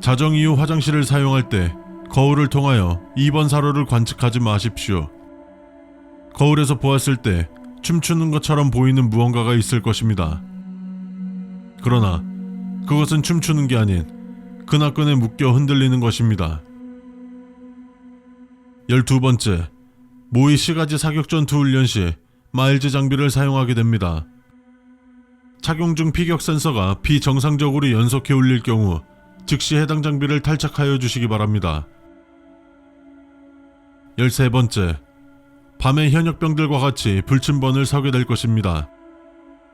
자정 이후 화장실을 사용할 때 거울을 통하여 2번 사로를 관측하지 마십시오. 거울에서 보았을 때 춤추는 것처럼 보이는 무언가가 있을 것입니다. 그러나 그것은 춤추는 게 아닌 근화끈에 묶여 흔들리는 것입니다. 12번째, 모의 시가지 사격 전투 훈련 시 마일즈 장비를 사용하게 됩니다. 착용 중 피격 센서가 비정상적으로 연속해 울릴 경우 즉시 해당 장비를 탈착하여 주시기 바랍니다. 13번째, 밤에 현역병들과 같이 불침번을 서게 될 것입니다.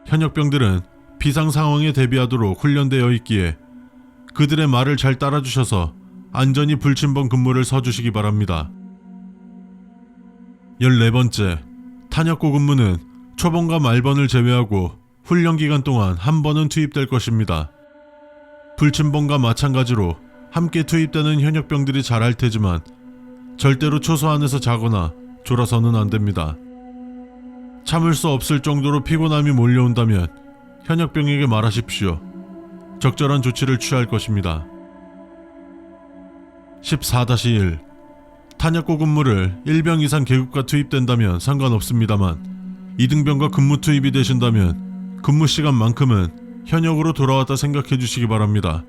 현역병들은 비상 상황에 대비하도록 훈련되어 있기에 그들의 말을 잘 따라주셔서 안전히 불침번 근무를 서주시기 바랍니다. 14번째, 탄약고 근무는 초번과 말번을 제외하고 훈련 기간 동안 한 번은 투입될 것입니다. 불침번과 마찬가지로 함께 투입되는 현역병들이 잘할 테지만 절대로 초소 안에서 자거나 졸아서는 안 됩니다. 참을 수 없을 정도로 피곤함이 몰려온다면 현역병에게 말하십시오. 적절한 조치를 취할 것입니다. 14-1. 탄약고 근무를 1병 이상 계급과 투입된다면 상관없습니다만 2등병과 근무 투입이 되신다면 근무 시간만큼은 현역으로 돌아왔다 생각해 주시기 바랍니다.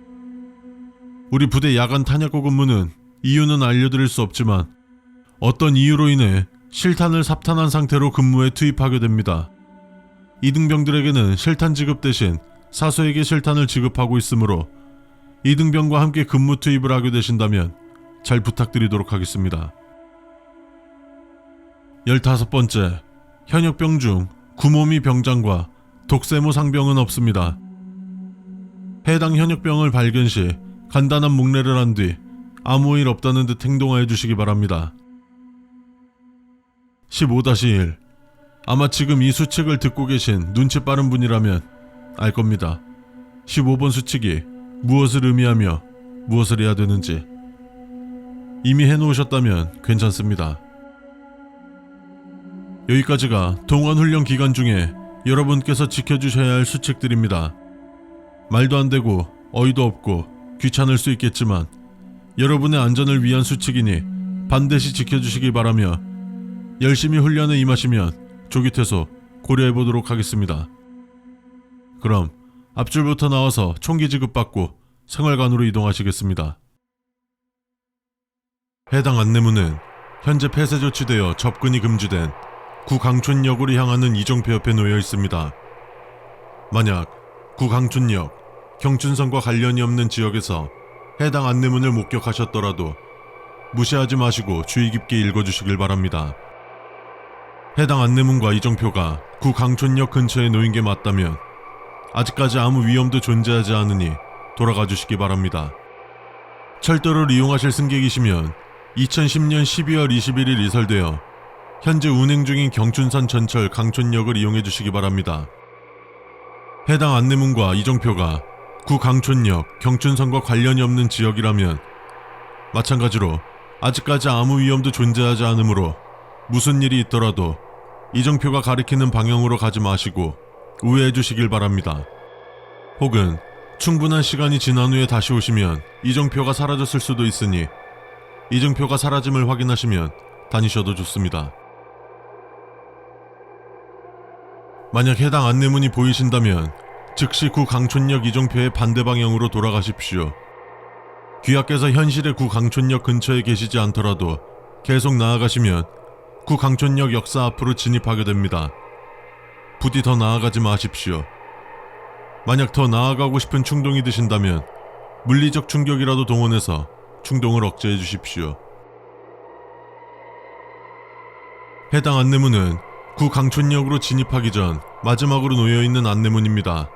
우리 부대 야간 탄약고 근무는 이유는 알려드릴 수 없지만 어떤 이유로 인해 실탄을 삽탄한 상태로 근무에 투입하게 됩니다. 2등병들에게는 실탄 지급 대신 사수에게 실탄을 지급하고 있으므로 2등병과 함께 근무 투입을 하게 되신다면 잘 부탁드리도록 하겠습니다. 15번째, 현역병 중 구모미 병장과 독세모 상병은 없습니다. 해당 현역병을 발견 시 간단한 묵례를 한 뒤 아무 일 없다는 듯 행동하여 주시기 바랍니다. 15-1. 아마 지금 이 수칙을 듣고 계신 눈치 빠른 분이라면 알 겁니다. 15번 수칙이 무엇을 의미하며 무엇을 해야 되는지 이미 해놓으셨다면 괜찮습니다. 여기까지가 동안훈련 기간 중에 여러분께서 지켜주셔야 할 수칙들입니다. 말도 안 되고 어이도 없고 귀찮을 수 있겠지만 여러분의 안전을 위한 수칙이니 반드시 지켜주시기 바라며 열심히 훈련에 임하시면 조기 퇴소 고려해보도록 하겠습니다. 그럼 앞줄부터 나와서 총기 지급받고 생활관으로 이동하시겠습니다. 해당 안내문은 현재 폐쇄 조치되어 접근이 금지된 구강촌역으로 향하는 이정표 옆에 놓여 있습니다. 만약 구강촌역, 경춘선과 관련이 없는 지역에서 해당 안내문을 목격하셨더라도 무시하지 마시고 주의 깊게 읽어주시길 바랍니다. 해당 안내문과 이정표가 구강촌역 근처에 놓인 게 맞다면 아직까지 아무 위험도 존재하지 않으니 돌아가 주시기 바랍니다. 철도를 이용하실 승객이시면 2010년 12월 21일 이설되어 현재 운행 중인 경춘선 전철 강촌역을 이용해 주시기 바랍니다. 해당 안내문과 이정표가 구강촌역, 경춘선과 관련이 없는 지역이라면 마찬가지로 아직까지 아무 위험도 존재하지 않으므로 무슨 일이 있더라도 이정표가 가리키는 방향으로 가지 마시고 우회해 주시길 바랍니다. 혹은 충분한 시간이 지난 후에 다시 오시면 이정표가 사라졌을 수도 있으니 이정표가 사라짐을 확인하시면 다니셔도 좋습니다. 만약 해당 안내문이 보이신다면 즉시 구강촌역 이정표의 반대 방향으로 돌아가십시오. 귀하께서 현실의 구강촌역 근처에 계시지 않더라도 계속 나아가시면 구강촌역 역사 앞으로 진입하게 됩니다. 부디 더 나아가지 마십시오. 만약 더 나아가고 싶은 충동이 드신다면 물리적 충격이라도 동원해서 충동을 억제해 주십시오. 해당 안내문은 구강촌역으로 진입하기 전 마지막으로 놓여있는 안내문입니다.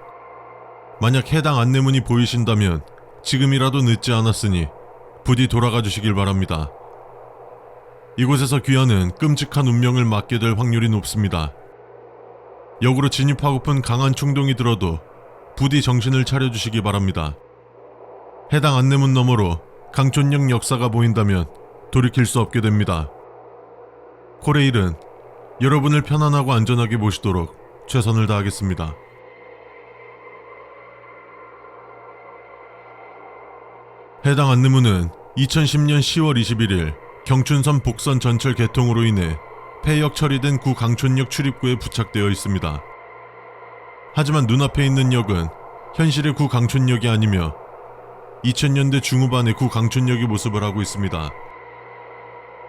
만약 해당 안내문이 보이신다면 지금이라도 늦지 않았으니 부디 돌아가 주시길 바랍니다. 이곳에서 귀하는 끔찍한 운명을 맞게 될 확률이 높습니다. 역으로 진입하고픈 강한 충동이 들어도 부디 정신을 차려주시기 바랍니다. 해당 안내문 너머로 강촌역 역사가 보인다면 돌이킬 수 없게 됩니다. 코레일은 여러분을 편안하고 안전하게 모시도록 최선을 다하겠습니다. 해당 안내문은 2010년 10월 21일 경춘선 복선 전철 개통으로 인해 폐역 처리된 구강촌역 출입구에 부착되어 있습니다. 하지만 눈앞에 있는 역은 현실의 구강촌역이 아니며 2000년대 중후반의 구강촌역이 모습을 하고 있습니다.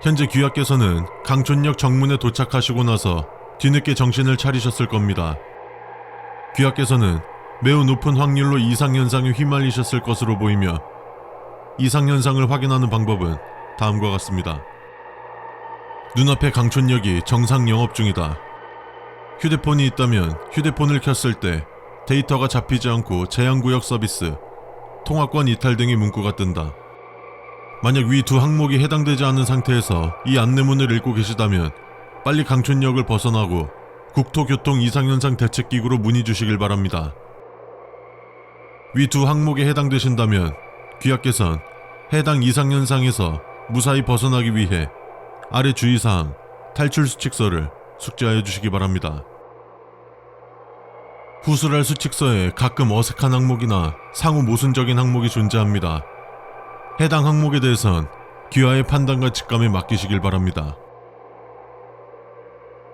현재 귀하께서는 강촌역 정문에 도착하시고 나서 뒤늦게 정신을 차리셨을 겁니다. 귀하께서는 매우 높은 확률로 이상현상에 휘말리셨을 것으로 보이며 이상현상을 확인하는 방법은 다음과 같습니다. 눈앞에 강촌역이 정상 영업 중이다. 휴대폰이 있다면 휴대폰을 켰을 때 데이터가 잡히지 않고 제한구역 서비스, 통화권 이탈 등의 문구가 뜬다. 만약 위 두 항목이 해당되지 않는 상태에서 이 안내문을 읽고 계시다면 빨리 강촌역을 벗어나고 국토교통 이상현상 대책기구로 문의 주시길 바랍니다. 위 두 항목에 해당되신다면 귀하께선 해당 이상현상에서 무사히 벗어나기 위해 아래 주의사항, 탈출수칙서를 숙지하여 주시기 바랍니다. 후술할 수칙서에 가끔 어색한 항목이나 상호 모순적인 항목이 존재합니다. 해당 항목에 대해선 귀하의 판단과 직감에 맡기시길 바랍니다.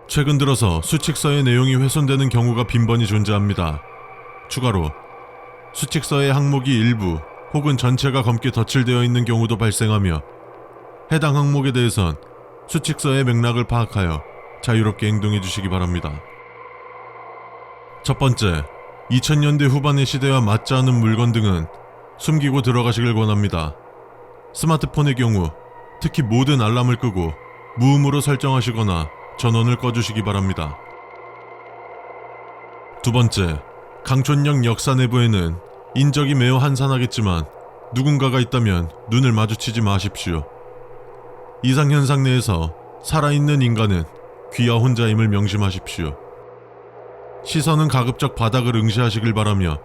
최근 들어서 수칙서의 내용이 훼손되는 경우가 빈번히 존재합니다. 추가로 수칙서의 항목이 일부 혹은 전체가 검게 덧칠되어 있는 경우도 발생하며 해당 항목에 대해선 수칙서의 맥락을 파악하여 자유롭게 행동해 주시기 바랍니다. 첫 번째, 2000년대 후반의 시대와 맞지 않은 물건 등은 숨기고 들어가시길 권합니다. 스마트폰의 경우 특히 모든 알람을 끄고 무음으로 설정하시거나 전원을 꺼주시기 바랍니다. 두 번째, 강촌역 역사 내부에는 인적이 매우 한산하겠지만 누군가가 있다면 눈을 마주치지 마십시오. 이상현상 내에서 살아있는 인간은 귀하 혼자임을 명심하십시오. 시선은 가급적 바닥을 응시하시길 바라며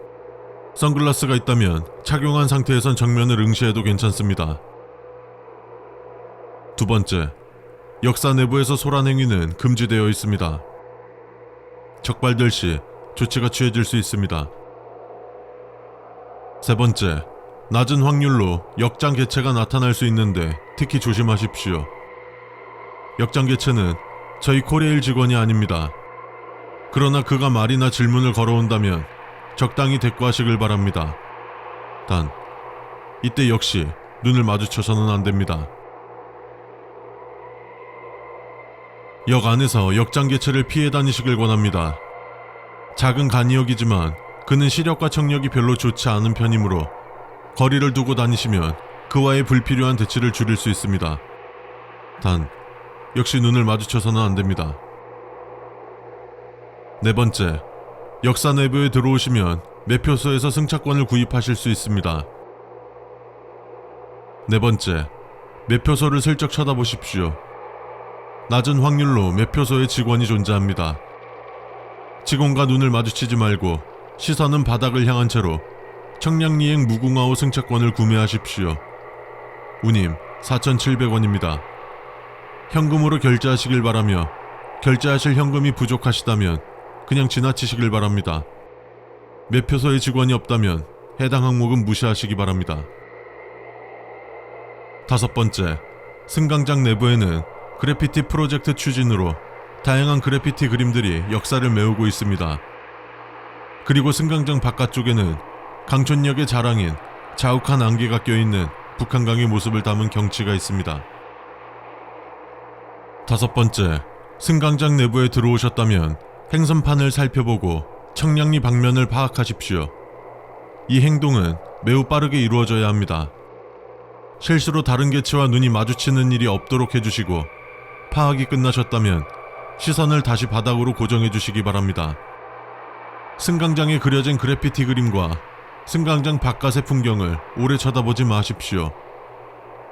선글라스가 있다면 착용한 상태에선 정면을 응시해도 괜찮습니다. 두 번째, 역사 내부에서 소란 행위는 금지되어 있습니다. 적발될 시 조치가 취해질 수 있습니다. 세 번째, 낮은 확률로 역장 개체가 나타날 수 있는데 특히 조심하십시오. 역장 개체는 저희 코레일 직원이 아닙니다. 그러나 그가 말이나 질문을 걸어온다면 적당히 대꾸하시길 바랍니다. 단, 이때 역시 눈을 마주쳐서는 안 됩니다. 역 안에서 역장 개체를 피해 다니시길 권합니다. 작은 간이역이지만 그는 시력과 청력이 별로 좋지 않은 편이므로 거리를 두고 다니시면 그와의 불필요한 대치를 줄일 수 있습니다. 단, 역시 눈을 마주쳐서는 안 됩니다. 네 번째, 역사 내부에 들어오시면 매표소에서 승차권을 구입하실 수 있습니다. 네 번째, 매표소를 슬쩍 쳐다보십시오. 낮은 확률로 매표소에 직원이 존재합니다. 직원과 눈을 마주치지 말고 시선은 바닥을 향한 채로 청량리행 무궁화호 승차권을 구매하십시오. 운임 4,700원입니다. 현금으로 결제하시길 바라며 결제하실 현금이 부족하시다면 그냥 지나치시길 바랍니다. 매표소에 직원이 없다면 해당 항목은 무시하시기 바랍니다. 다섯 번째, 승강장 내부에는 그래피티 프로젝트 추진으로 다양한 그래피티 그림들이 역사를 메우고 있습니다. 그리고 승강장 바깥쪽에는 강촌역의 자랑인 자욱한 안개가 껴있는 북한강의 모습을 담은 경치가 있습니다. 다섯 번째, 승강장 내부에 들어오셨다면 행선판을 살펴보고 청량리 방면을 파악하십시오. 이 행동은 매우 빠르게 이루어져야 합니다. 실수로 다른 개체와 눈이 마주치는 일이 없도록 해주시고 파악이 끝나셨다면 시선을 다시 바닥으로 고정해 주시기 바랍니다. 승강장에 그려진 그래피티 그림과 승강장 바깥의 풍경을 오래 쳐다보지 마십시오.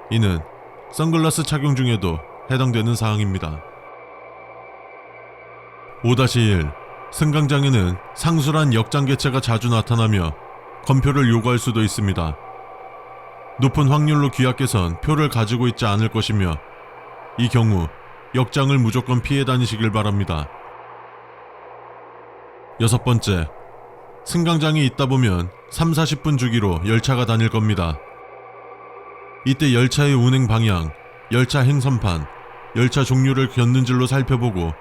이는 선글라스 착용 중에도 해당되는 사항입니다. 5-1. 승강장에는 상술한 역장 개체가 자주 나타나며 검표를 요구할 수도 있습니다. 높은 확률로 귀하께선 표를 가지고 있지 않을 것이며 이 경우 역장을 무조건 피해 다니시길 바랍니다. 여섯 번째, 승강장에 있다 보면 3-40분 주기로 열차가 다닐 겁니다. 이때 열차의 운행 방향, 열차 행선판, 열차 종류를 곁눈질로 살펴보고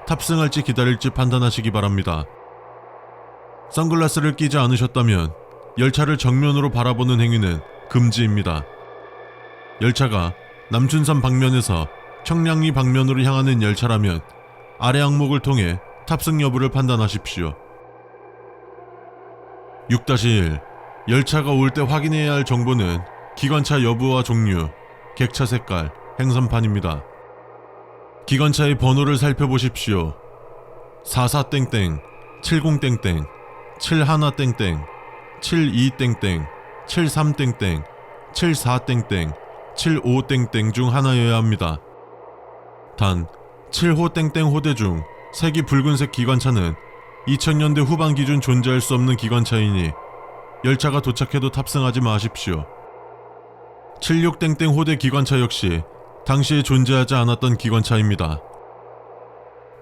탑승할지 기다릴지 판단하시기 바랍니다. 선글라스를 끼지 않으셨다면 열차를 정면으로 바라보는 행위는 금지입니다. 열차가 남춘선 방면에서 청량리 방면으로 향하는 열차라면 아래 항목을 통해 탑승 여부를 판단하십시오. 6-1. 열차가 올 때 확인해야 할 정보는 기관차 여부와 종류, 객차 색깔, 행선판입니다. 기관차의 번호를 살펴보십시오. 44땡땡, 70땡땡, 71땡땡, 72땡땡, 73땡땡, 74땡땡, 75땡땡 중 하나여야 합니다. 단 7호 땡땡 호대 중 색이 붉은색 기관차는 2000년대 후반 기준 존재할 수 없는 기관차이니 열차가 도착해도 탑승하지 마십시오. 76땡땡 호대 기관차 역시 당시에 존재하지 않았던 기관차입니다.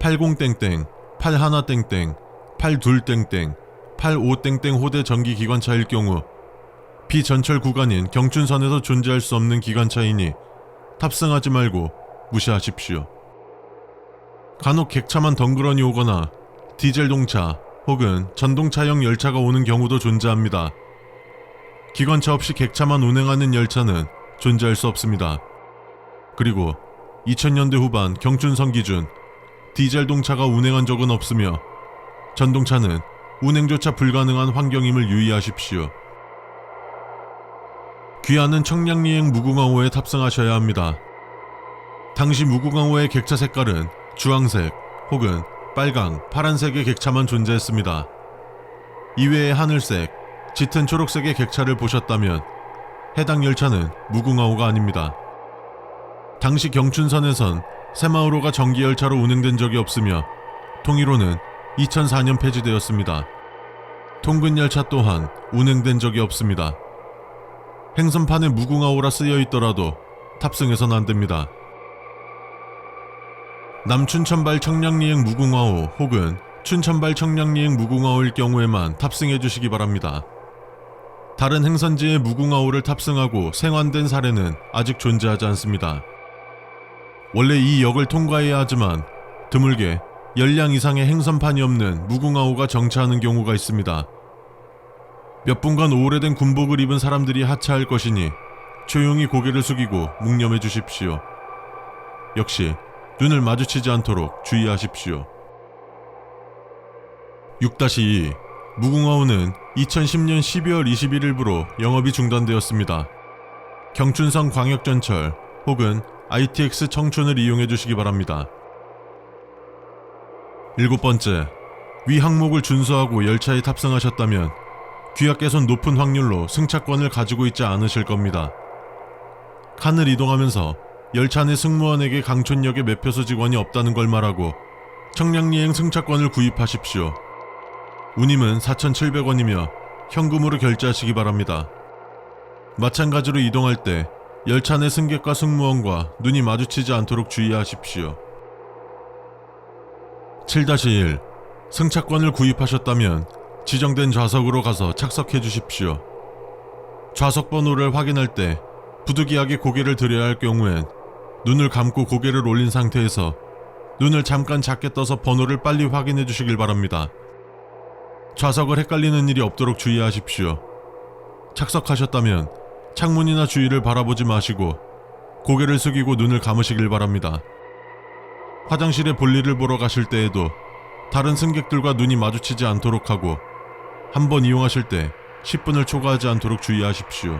80땡땡, 81땡땡, 82땡땡, 85땡땡 호대 전기 기관차일 경우 비전철 구간인 경춘선에서 존재할 수 없는 기관차이니 탑승하지 말고 무시하십시오. 간혹 객차만 덩그러니 오거나 디젤 동차 혹은 전동차형 열차가 오는 경우도 존재합니다. 기관차 없이 객차만 운행하는 열차는 존재할 수 없습니다. 그리고 2000년대 후반 경춘선 기준 디젤 동차가 운행한 적은 없으며 전동차는 운행조차 불가능한 환경임을 유의하십시오. 귀하는 청량리행 무궁화호에 탑승하셔야 합니다. 당시 무궁화호의 객차 색깔은 주황색 혹은 빨강, 파란색의 객차만 존재했습니다. 이외에 하늘색, 짙은 초록색의 객차를 보셨다면 해당 열차는 무궁화호가 아닙니다. 당시 경춘선에선 새마을호가 전기열차로 운행된 적이 없으며 통일호는 2004년 폐지되었습니다. 통근열차 또한 운행된 적이 없습니다. 행선판에 무궁화호라 쓰여 있더라도 탑승해선 안됩니다. 남춘천발 청량리행 무궁화호 혹은 춘천발 청량리행 무궁화호일 경우에만 탑승해 주시기 바랍니다. 다른 행선지의 무궁화호를 탑승하고 생환된 사례는 아직 존재하지 않습니다. 원래 이 역을 통과해야 하지만 드물게 열량 이상의 행선판이 없는 무궁화호가 정차하는 경우가 있습니다. 몇 분간 오래된 군복을 입은 사람들이 하차할 것이니 조용히 고개를 숙이고 묵념해 주십시오. 역시 눈을 마주치지 않도록 주의하십시오. 6-2. 무궁화호는 2010년 12월 21일부로 영업이 중단되었습니다. 경춘선 광역전철 혹은 ITX 청춘을 이용해 주시기 바랍니다. 7번째. 위 항목을 준수하고 열차에 탑승하셨다면 귀하께선 높은 확률로 승차권을 가지고 있지 않으실 겁니다. 칸을 이동하면서 열차 내 승무원에게 강촌역에 매표소 직원이 없다는 걸 말하고 청량리행 승차권을 구입하십시오. 운임은 4,700원이며 현금으로 결제하시기 바랍니다. 마찬가지로 이동할 때 열차 내 승객과 승무원과 눈이 마주치지 않도록 주의하십시오. 7-1. 승차권을 구입하셨다면 지정된 좌석으로 가서 착석해 주십시오. 좌석 번호를 확인할 때 부득이하게 고개를 들여야 할 경우엔 눈을 감고 고개를 올린 상태에서 눈을 잠깐 작게 떠서 번호를 빨리 확인해 주시길 바랍니다. 좌석을 헷갈리는 일이 없도록 주의하십시오. 착석하셨다면 창문이나 주위를 바라보지 마시고 고개를 숙이고 눈을 감으시길 바랍니다. 화장실에 볼일을 보러 가실 때에도 다른 승객들과 눈이 마주치지 않도록 하고 한 번 이용하실 때 10분을 초과하지 않도록 주의하십시오.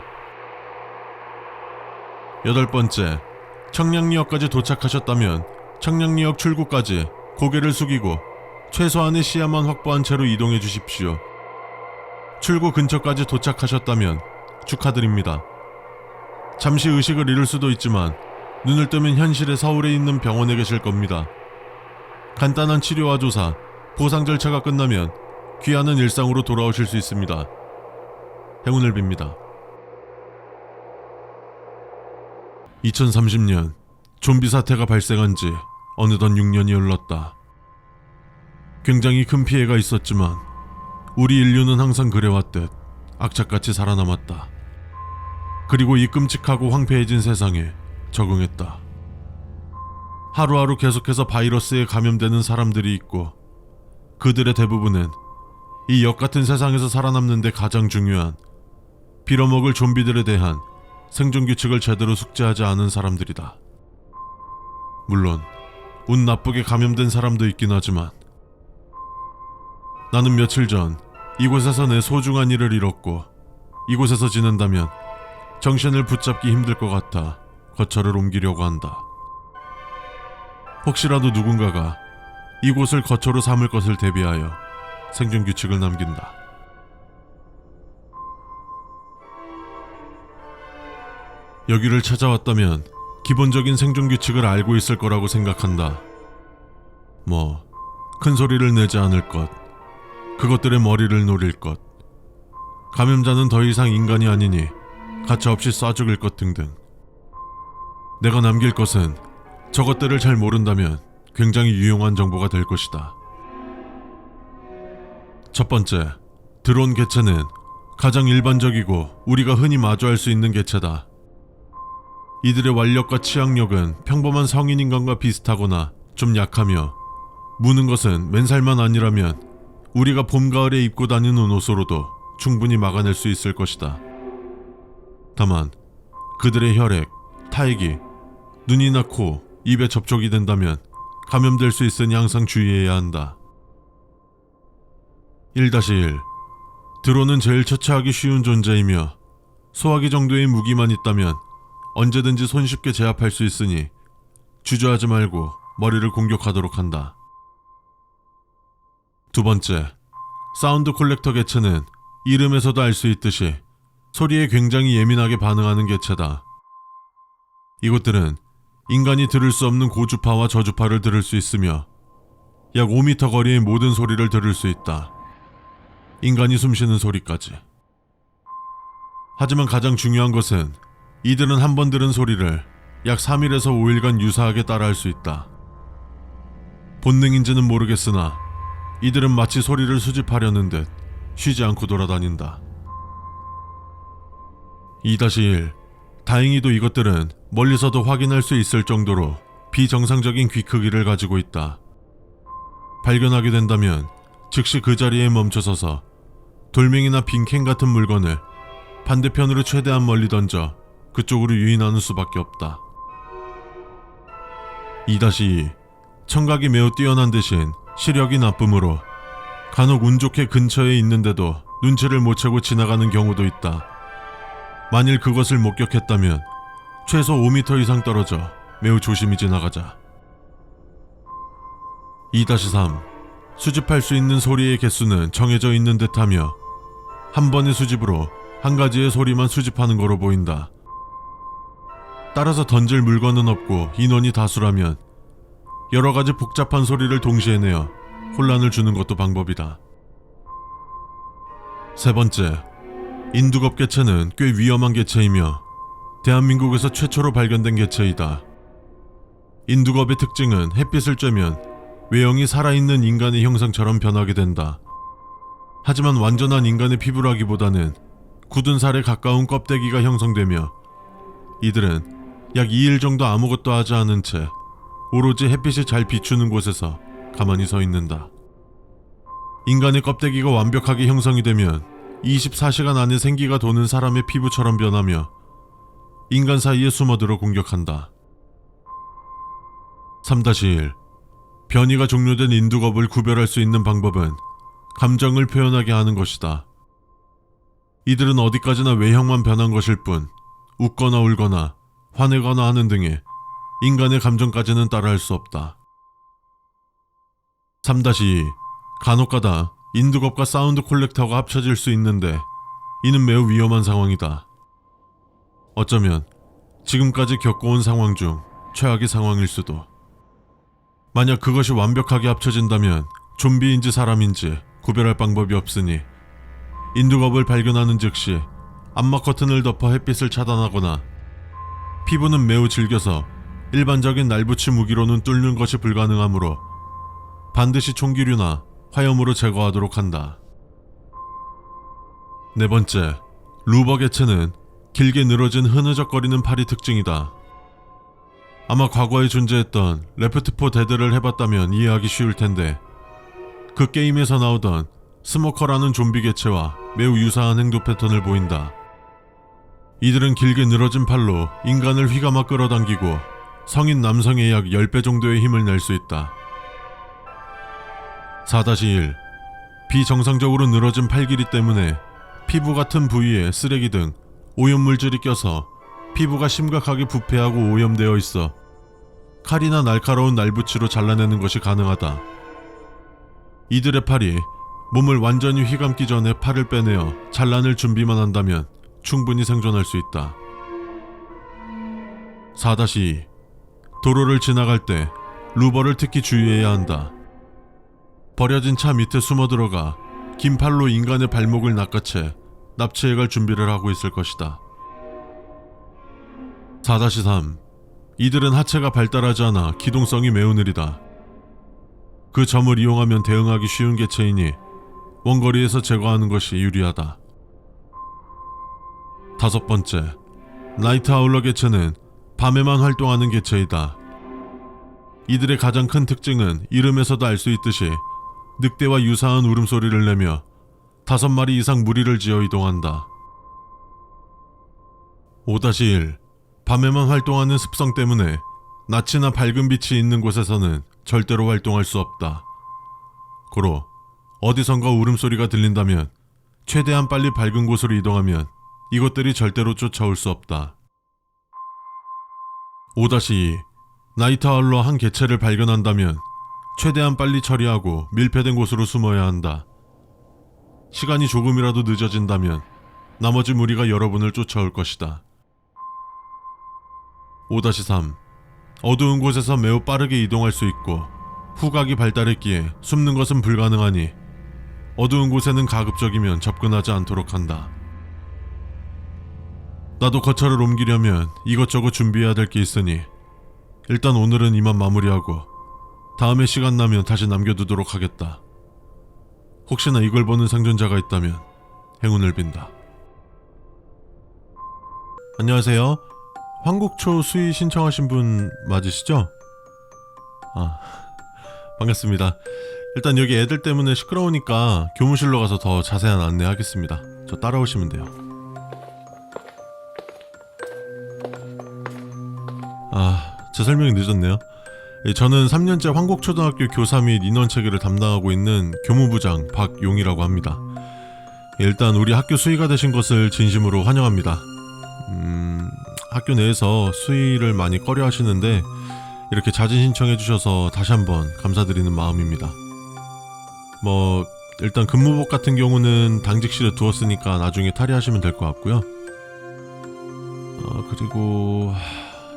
8번째. 청량리역까지 도착하셨다면 청량리역 출구까지 고개를 숙이고 최소한의 시야만 확보한 채로 이동해 주십시오. 출구 근처까지 도착하셨다면 축하드립니다. 잠시 의식을 잃을 수도 있지만 눈을 뜨면 현실의 서울에 있는 병원에 계실 겁니다. 간단한 치료와 조사, 보상 절차가 끝나면 귀하는 일상으로 돌아오실 수 있습니다. 행운을 빕니다. 2030년 좀비 사태가 발생한 지 어느덧 6년이 흘렀다. 굉장히 큰 피해가 있었지만 우리 인류는 항상 그래왔듯 악착같이 살아남았다. 그리고 이 끔찍하고 황폐해진 세상에 적응했다. 하루하루 계속해서 바이러스에 감염되는 사람들이 있고 그들의 대부분은 이 역같은 세상에서 살아남는 데 가장 중요한 빌어먹을 좀비들에 대한 생존 규칙을 제대로 숙지하지 않은 사람들이다. 물론 운 나쁘게 감염된 사람도 있긴 하지만 나는 며칠 전 이곳에서 내 소중한 이를 잃었고 이곳에서 지낸다면 정신을 붙잡기 힘들 것 같아 거처를 옮기려고 한다. 혹시라도 누군가가 이곳을 거처로 삼을 것을 대비하여 생존 규칙을 남긴다. 여기를 찾아왔다면 기본적인 생존 규칙을 알고 있을 거라고 생각한다. 큰 소리를 내지 않을 것, 그것들의 머리를 노릴 것, 감염자는 더 이상 인간이 아니니 가차없이 쏴 죽일 것 등등. 내가 남길 것은 저것들을 잘 모른다면 굉장히 유용한 정보가 될 것이다. 첫 번째, 드론 개체는 가장 일반적이고 우리가 흔히 마주할 수 있는 개체다. 이들의 완력과 치악력은 평범한 성인 인간과 비슷하거나 좀 약하며 무는 것은 맨살만 아니라면 우리가 봄, 가을에 입고 다니는 옷으로도 충분히 막아낼 수 있을 것이다. 다만 그들의 혈액, 타액이 눈이나 코, 입에 접촉이 된다면 감염될 수 있으니 항상 주의해야 한다. 1-1. 드론은 제일 처치하기 쉬운 존재이며 소화기 정도의 무기만 있다면 언제든지 손쉽게 제압할 수 있으니 주저하지 말고 머리를 공격하도록 한다. 두 번째, 사운드 콜렉터 개체는 이름에서도 알 수 있듯이 소리에 굉장히 예민하게 반응하는 개체다. 이것들은 인간이 들을 수 없는 고주파와 저주파를 들을 수 있으며 약 5m 거리의 모든 소리를 들을 수 있다. 인간이 숨쉬는 소리까지. 하지만 가장 중요한 것은 이들은 한 번 들은 소리를 약 3일에서 5일간 유사하게 따라할 수 있다. 본능인지는 모르겠으나 이들은 마치 소리를 수집하려는 듯 쉬지 않고 돌아다닌다. 2-1. 다행히도 이것들은 멀리서도 확인할 수 있을 정도로 비정상적인 귀 크기를 가지고 있다. 발견하게 된다면 즉시 그 자리에 멈춰서서 돌멩이나 빈캔 같은 물건을 반대편으로 최대한 멀리 던져 그쪽으로 유인하는 수밖에 없다. 2-2. 청각이 매우 뛰어난 대신 시력이 나쁨으로 간혹 운 좋게 근처에 있는데도 눈치를 못 채고 지나가는 경우도 있다. 만일 그것을 목격했다면 최소 5m 이상 떨어져 매우 조심히 지나가자. 2-3. 수집할 수 있는 소리의 개수는 정해져 있는 듯하며 한 번의 수집으로 한 가지의 소리만 수집하는 거로 보인다. 따라서 던질 물건은 없고 인원이 다수라면 여러 가지 복잡한 소리를 동시에 내어 혼란을 주는 것도 방법이다. 세 번째, 인두겁 개체는 꽤 위험한 개체이며 대한민국에서 최초로 발견된 개체이다. 인두겁의 특징은 햇빛을 쬐면 외형이 살아있는 인간의 형상처럼 변하게 된다. 하지만 완전한 인간의 피부라기보다는 굳은 살에 가까운 껍데기가 형성되며 이들은 약 2일 정도 아무것도 하지 않은 채 오로지 햇빛이 잘 비추는 곳에서 가만히 서 있는다. 인간의 껍데기가 완벽하게 형성이 되면 24시간 안에 생기가 도는 사람의 피부처럼 변하며 인간 사이에 숨어들어 공격한다. 3-1. 변이가 종료된 인두겁을 구별할 수 있는 방법은 감정을 표현하게 하는 것이다. 이들은 어디까지나 외형만 변한 것일 뿐 웃거나 울거나 화내거나 하는 등의 인간의 감정까지는 따라할 수 없다. 3-2. 간혹가다 인두겁과 사운드 콜렉터가 합쳐질 수 있는데 이는 매우 위험한 상황이다. 어쩌면 지금까지 겪어온 상황 중 최악의 상황일 수도. 만약 그것이 완벽하게 합쳐진다면 좀비인지 사람인지 구별할 방법이 없으니 인두겁을 발견하는 즉시 암막 커튼을 덮어 햇빛을 차단하거나 피부는 매우 질겨서 일반적인 날붙이 무기로는 뚫는 것이 불가능하므로 반드시 총기류나 화염으로 제거하도록 한다. 네 번째, 루버 개체는 길게 늘어진 흐느적거리는 팔이 특징이다. 아마 과거에 존재했던 레프트 4 데드를 해봤다면 이해하기 쉬울 텐데 그 게임에서 나오던 스모커라는 좀비 개체와 매우 유사한 행동 패턴을 보인다. 이들은 길게 늘어진 팔로 인간을 휘감아 끌어당기고 성인 남성의 약 10배 정도의 힘을 낼 수 있다. 4-1. 비정상적으로 늘어진 팔 길이 때문에 피부 같은 부위에 쓰레기 등 오염물질이 껴서 피부가 심각하게 부패하고 오염되어 있어 칼이나 날카로운 날붙이로 잘라내는 것이 가능하다. 이들의 팔이 몸을 완전히 휘감기 전에 팔을 빼내어 잘라낼 준비만 한다면 충분히 생존할 수 있다. 4-2. 도로를 지나갈 때 루버를 특히 주의해야 한다. 버려진 차 밑에 숨어 들어가 긴 팔로 인간의 발목을 낚아채 납치해갈 준비를 하고 있을 것이다. 4-3. 이들은 하체가 발달하지 않아 기동성이 매우 느리다. 그 점을 이용하면 대응하기 쉬운 개체이니 원거리에서 제거하는 것이 유리하다. 5번째. 나이트 아울러 개체는 밤에만 활동하는 개체이다. 이들의 가장 큰 특징은 이름에서도 알 수 있듯이 늑대와 유사한 울음소리를 내며 5마리 이상 무리를 지어 이동한다. 5-1. 밤에만 활동하는 습성 때문에 낯이나 밝은 빛이 있는 곳에서는 절대로 활동할 수 없다. 고로 어디선가 울음소리가 들린다면 최대한 빨리 밝은 곳으로 이동하면 이것들이 절대로 쫓아올 수 없다. 5-2. 나이트 아울러 한 개체를 발견한다면 최대한 빨리 처리하고 밀폐된 곳으로 숨어야 한다. 시간이 조금이라도 늦어진다면 나머지 무리가 여러분을 쫓아올 것이다. 5-3. 어두운 곳에서 매우 빠르게 이동할 수 있고 후각이 발달했기에 숨는 것은 불가능하니 어두운 곳에는 가급적이면 접근하지 않도록 한다. 나도 거처를 옮기려면 이것저것 준비해야 될 게 있으니 일단 오늘은 이만 마무리하고 다음에 시간 나면 다시 남겨두도록 하겠다. 혹시나 이걸 보는 생존자가 있다면 행운을 빈다. 안녕하세요. 황곡초 수의 신청하신 분 맞으시죠? 반갑습니다. 일단 여기 애들 때문에 시끄러우니까 교무실로 가서 더 자세한 안내하겠습니다. 저 따라오시면 돼요. 제 설명이 늦었네요. 저는 3년째 황곡초등학교 교사 및 인원체계를 담당하고 있는 교무부장 박용이라고 합니다. 일단 우리 학교 수의가 되신 것을 진심으로 환영합니다. 학교 내에서 수의를 많이 꺼려 하시는데 이렇게 자진 신청해 주셔서 다시 한번 감사드리는 마음입니다. 일단 근무복 같은 경우는 당직실에 두었으니까 나중에 탈의하시면 될 것 같고요. 그리고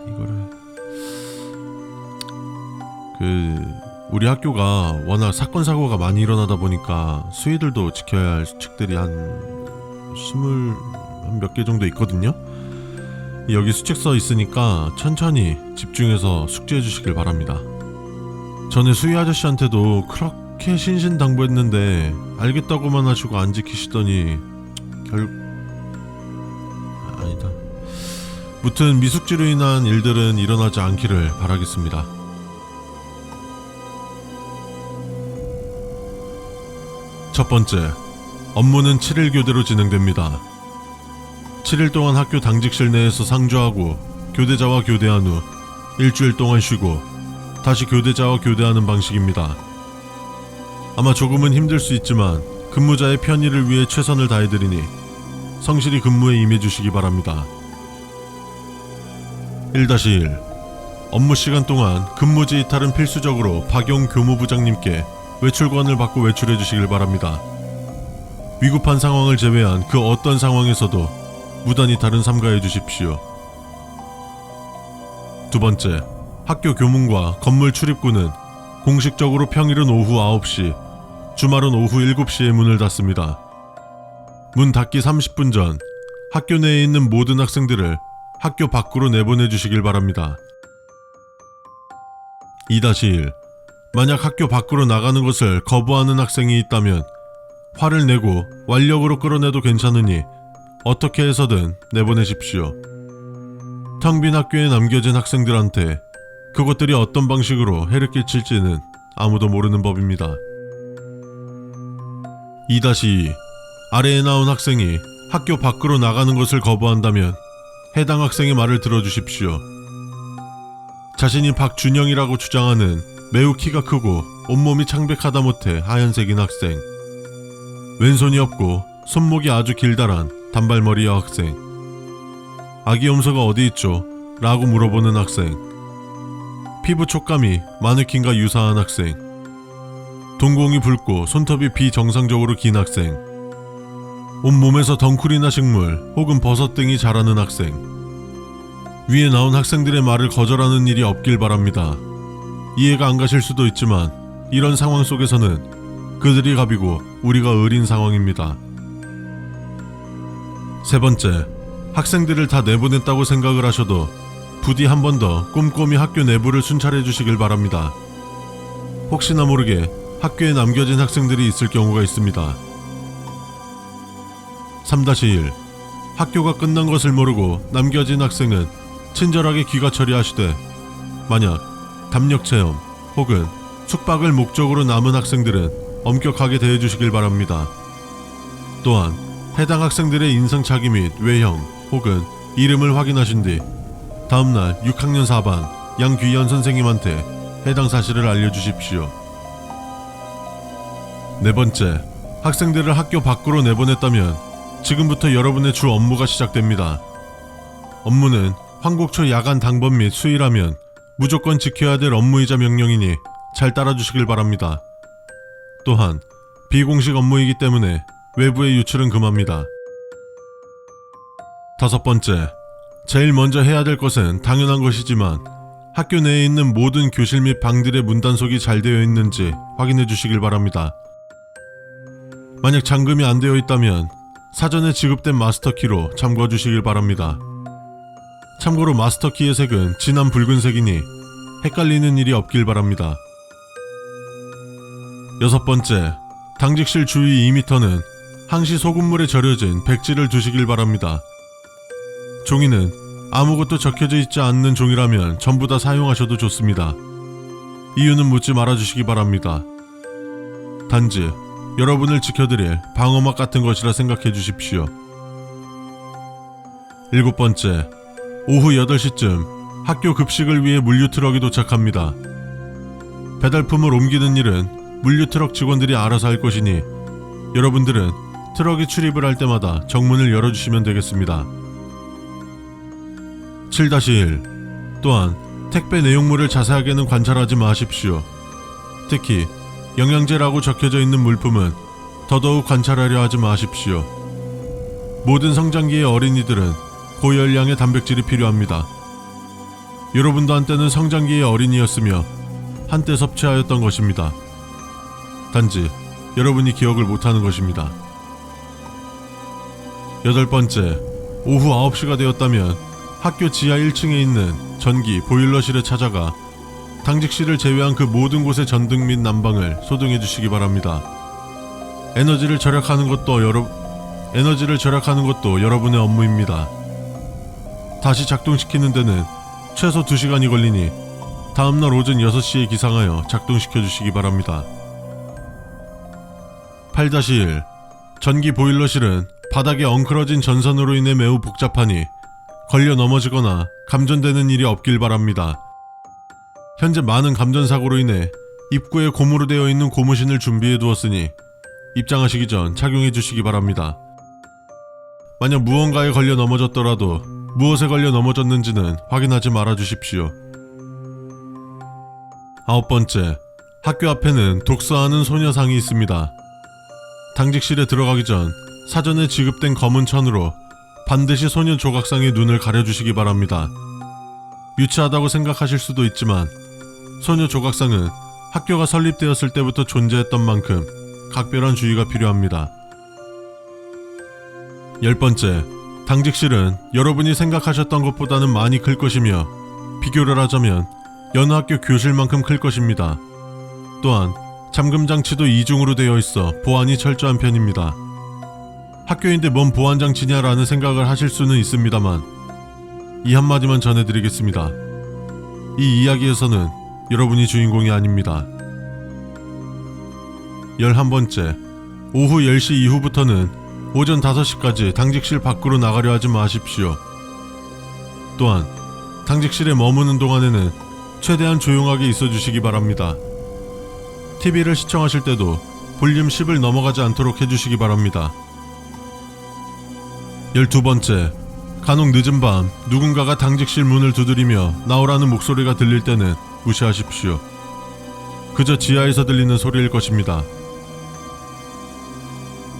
이거를 우리 학교가 워낙 사건 사고가 많이 일어나다 보니까 수의들도 지켜야 할 수칙들이 한 몇 개 정도 있거든요. 여기 수칙서 있으니까 천천히 집중해서 숙지해 주시길 바랍니다. 전에 수의 아저씨한테도 그렇게 신신당부했는데 알겠다고만 하시고 안 지키시더니 아니다. 무튼 미숙지로 인한 일들은 일어나지 않기를 바라겠습니다. 첫 번째, 업무는 7일 교대로 진행됩니다. 7일 동안 학교 당직실 내에서 상주하고 교대자와 교대한 후 일주일 동안 쉬고 다시 교대자와 교대하는 방식입니다. 아마 조금은 힘들 수 있지만 근무자의 편의를 위해 최선을 다해드리니 성실히 근무에 임해주시기 바랍니다. 1-1. 업무 시간 동안 근무지 이탈은 필수적으로 박용 교무부장님께 외출권을 받고 외출해 주시길 바랍니다. 위급한 상황을 제외한 그 어떤 상황에서도 무단 이탈은 삼가해 주십시오. 2번째, 학교 교문과 건물 출입구는 공식적으로 평일은 오후 9시, 주말은 오후 7시에 문을 닫습니다. 문 닫기 30분 전 학교 내에 있는 모든 학생들을 학교 밖으로 내보내 주시길 바랍니다. 2-1. 만약 학교 밖으로 나가는 것을 거부하는 학생이 있다면 화를 내고 완력으로 끌어내도 괜찮으니 어떻게 해서든 내보내십시오. 텅 빈 학교에 남겨진 학생들한테 그것들이 어떤 방식으로 해를 끼칠지는 아무도 모르는 법입니다. 2-2. 아래에 나온 학생이 학교 밖으로 나가는 것을 거부한다면 해당 학생의 말을 들어주십시오. 자신이 박준영이라고 주장하는 매우 키가 크고 온몸이 창백하다 못해 하얀색인 학생. 왼손이 없고 손목이 아주 길다란 단발머리의 학생. 아기 염소가 어디 있죠? 라고 물어보는 학생. 피부 촉감이 마네킹과 유사한 학생. 동공이 붉고 손톱이 비정상적으로 긴 학생. 온몸에서 덩쿨이나 식물 혹은 버섯 등이 자라는 학생. 위에 나온 학생들의 말을 거절하는 일이 없길 바랍니다. 이해가 안 가실 수도 있지만 이런 상황 속에서는 그들이 갑이고 우리가 을인 상황입니다. 세 번째, 학생들을 다 내보냈다고 생각을 하셔도 부디 한 번 더 꼼꼼히 학교 내부를 순찰해 주시길 바랍니다. 혹시나 모르게 학교에 남겨진 학생들이 있을 경우가 있습니다. 3-1. 학교가 끝난 것을 모르고 남겨진 학생은 친절하게 귀가 처리하시되, 만약 담력체험 혹은 숙박을 목적으로 남은 학생들은 엄격하게 대해주시길 바랍니다. 또한 해당 학생들의 인성차기 및 외형 혹은 이름을 확인하신 뒤 다음날 6학년 4반 양귀연 선생님한테 해당 사실을 알려주십시오. 네 번째, 학생들을 학교 밖으로 내보냈다면 지금부터 여러분의 주 업무가 시작됩니다. 업무는 황곡초 야간 당번 및 수의라면 무조건 지켜야 될 업무이자 명령이니 잘 따라주시길 바랍니다. 또한 비공식 업무이기 때문에 외부의 유출은 금합니다. 5번째, 제일 먼저 해야 될 것은 당연한 것이지만 학교 내에 있는 모든 교실 및 방들의 문단속이 잘 되어 있는지 확인해 주시길 바랍니다. 만약 잠금이 안 되어 있다면 사전에 지급된 마스터키로 잠궈 주시길 바랍니다. 참고로 마스터키의 색은 진한 붉은색이니 헷갈리는 일이 없길 바랍니다. 6번째, 당직실 주위 2m는 항시 소금물에 절여진 백지를 두시길 바랍니다. 종이는 아무것도 적혀져 있지 않는 종이라면 전부 다 사용하셔도 좋습니다. 이유는 묻지 말아주시기 바랍니다. 단지 여러분을 지켜드릴 방어막 같은 것이라 생각해 주십시오. 7번째, 오후 8시쯤 학교 급식을 위해 물류트럭이 도착합니다. 배달품을 옮기는 일은 물류트럭 직원들이 알아서 할 것이니 여러분들은 트럭이 출입을 할 때마다 정문을 열어주시면 되겠습니다. 7-1. 또한 택배 내용물을 자세하게는 관찰하지 마십시오. 특히 영양제라고 적혀져 있는 물품은 더더욱 관찰하려 하지 마십시오. 모든 성장기의 어린이들은 고열량의 단백질이 필요합니다. 여러분도 한때는 성장기의 어린이였으며 한때 섭취하였던 것입니다. 단지 여러분이 기억을 못하는 것입니다. 8번째, 오후 9시가 되었다면 학교 지하 1층에 있는 전기 보일러실에 찾아가 당직실을 제외한 그 모든 곳의 전등 및 난방을 소등해 주시기 바랍니다. 에너지를 절약하는 것도 여러분의 업무입니다. 다시 작동시키는 데는 최소 2시간이 걸리니 다음날 오전 6시에 기상하여 작동시켜 주시기 바랍니다. 8-1. 전기 보일러실은 바닥에 엉클어진 전선으로 인해 매우 복잡하니 걸려 넘어지거나 감전되는 일이 없길 바랍니다. 현재 많은 감전사고로 인해 입구에 고무로 되어 있는 고무신을 준비해 두었으니 입장하시기 전 착용해 주시기 바랍니다. 만약 무언가에 걸려 넘어졌더라도 무엇에 걸려 넘어졌는지는 확인하지 말아 주십시오. 9번째, 학교 앞에는 독서하는 소녀상이 있습니다. 당직실에 들어가기 전 사전에 지급된 검은 천으로 반드시 소년 조각상의 눈을 가려주시기 바랍니다. 유치하다고 생각하실 수도 있지만 소녀 조각상은 학교가 설립되었을 때부터 존재했던 만큼 각별한 주의가 필요합니다. 10번째, 당직실은 여러분이 생각하셨던 것보다는 많이 클 것이며 비교를 하자면 여느 학교 교실만큼 클 것입니다. 또한 잠금 장치도 2중으로 되어 있어 보안이 철저한 편입니다. 학교인데 뭔 보안 장치냐라는 생각을 하실 수는 있습니다만 이 한마디만 전해드리겠습니다. 이 이야기에서는 여러분이 주인공이 아닙니다. 11번째, 오후 10시 이후부터는 오전 5시까지 당직실 밖으로 나가려 하지 마십시오. 또한 당직실에 머무는 동안에는 최대한 조용하게 있어 주시기 바랍니다. TV를 시청하실 때도 볼륨 10을 넘어가지 않도록 해주시기 바랍니다. 12번째, 간혹 늦은 밤 누군가가 당직실 문을 두드리며 나오라는 목소리가 들릴 때는 무시하십시오. 그저 지하에서 들리는 소리일 것입니다.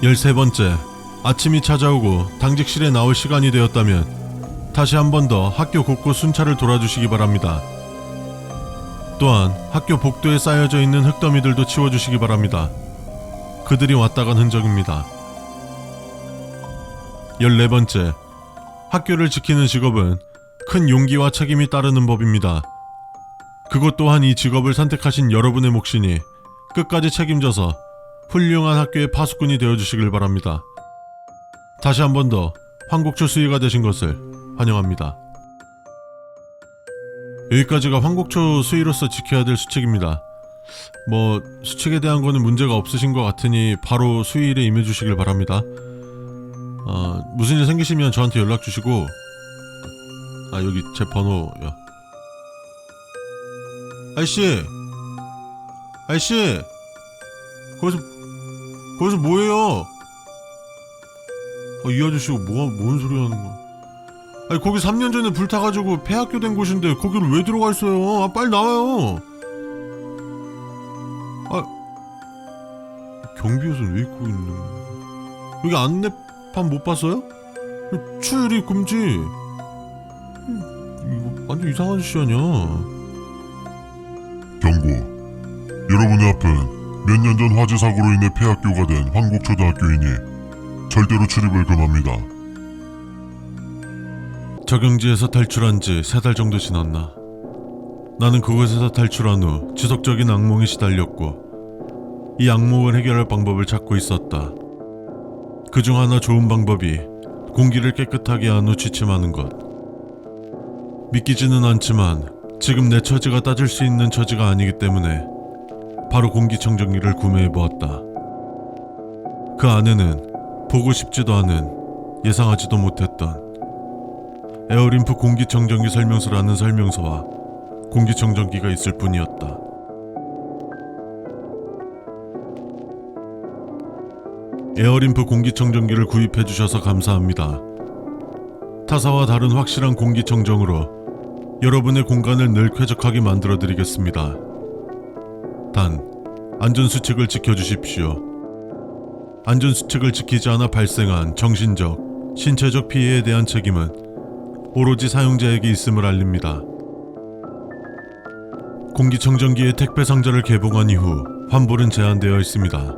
13번째, 아침이 찾아오고 당직실에 나올 시간이 되었다면 다시 한 번 더 학교 곳곳 순찰을 돌아주시기 바랍니다. 또한 학교 복도에 쌓여져 있는 흙더미들도 치워주시기 바랍니다. 그들이 왔다 간 흔적입니다. 14번째, 학교를 지키는 직업은 큰 용기와 책임이 따르는 법입니다. 그것 또한 이 직업을 선택하신 여러분의 몫이니 끝까지 책임져서 훌륭한 학교의 파수꾼이 되어주시길 바랍니다. 다시 한 번 더 황곡초 수의가 되신 것을 환영합니다. 여기까지가 황곡초 수의로서 지켜야 될 수칙입니다. 수칙에 대한 거는 문제가 없으신 것 같으니 바로 수의일에 임해주시길 바랍니다. 무슨 일 생기시면 저한테 연락 주시고, 여기 제 번호요. 아이씨, 거기서 뭐해요? 이 아저씨가 뭔 소리 하는 거야? 거기 3년 전에 불타가지고 폐학교 된 곳인데 거기를 왜 들어가 있어요? 빨리 나와요. 경비 옷은 왜 입고 있는 거야? 여기 안내판 못 봤어요? 출입 금지. 이거 완전 이상한 아저씨 아니야? 경고. 여러분의 앞은 몇 년 전 화재 사고로 인해 폐학교가 된 황곡초등학교이니 절대로 출입을 금합니다. 적용지에서 탈출한 지 3달 정도 지났나. 나는 그곳에서 탈출한 후 지속적인 악몽에 시달렸고 이 악몽을 해결할 방법을 찾고 있었다. 그중 하나 좋은 방법이 공기를 깨끗하게 한 후 취침하는 것. 믿기지는 않지만 지금 내 처지가 따질 수 있는 처지가 아니기 때문에 바로 공기청정기를 구매해보았다. 그 안에는 보고 싶지도 않은, 예상하지도 못했던 에어림프 공기청정기 설명서라는 설명서와 공기청정기가 있을 뿐이었다. 에어림프 공기청정기를 구입해주셔서 감사합니다. 타사와 다른 확실한 공기청정으로 여러분의 공간을 늘 쾌적하게 만들어드리겠습니다. 단, 안전수칙을 지켜주십시오. 안전수칙을 지키지 않아 발생한 정신적, 신체적 피해에 대한 책임은 오로지 사용자에게 있음을 알립니다. 공기청정기의 택배 상자를 개봉한 이후 환불은 제한되어 있습니다.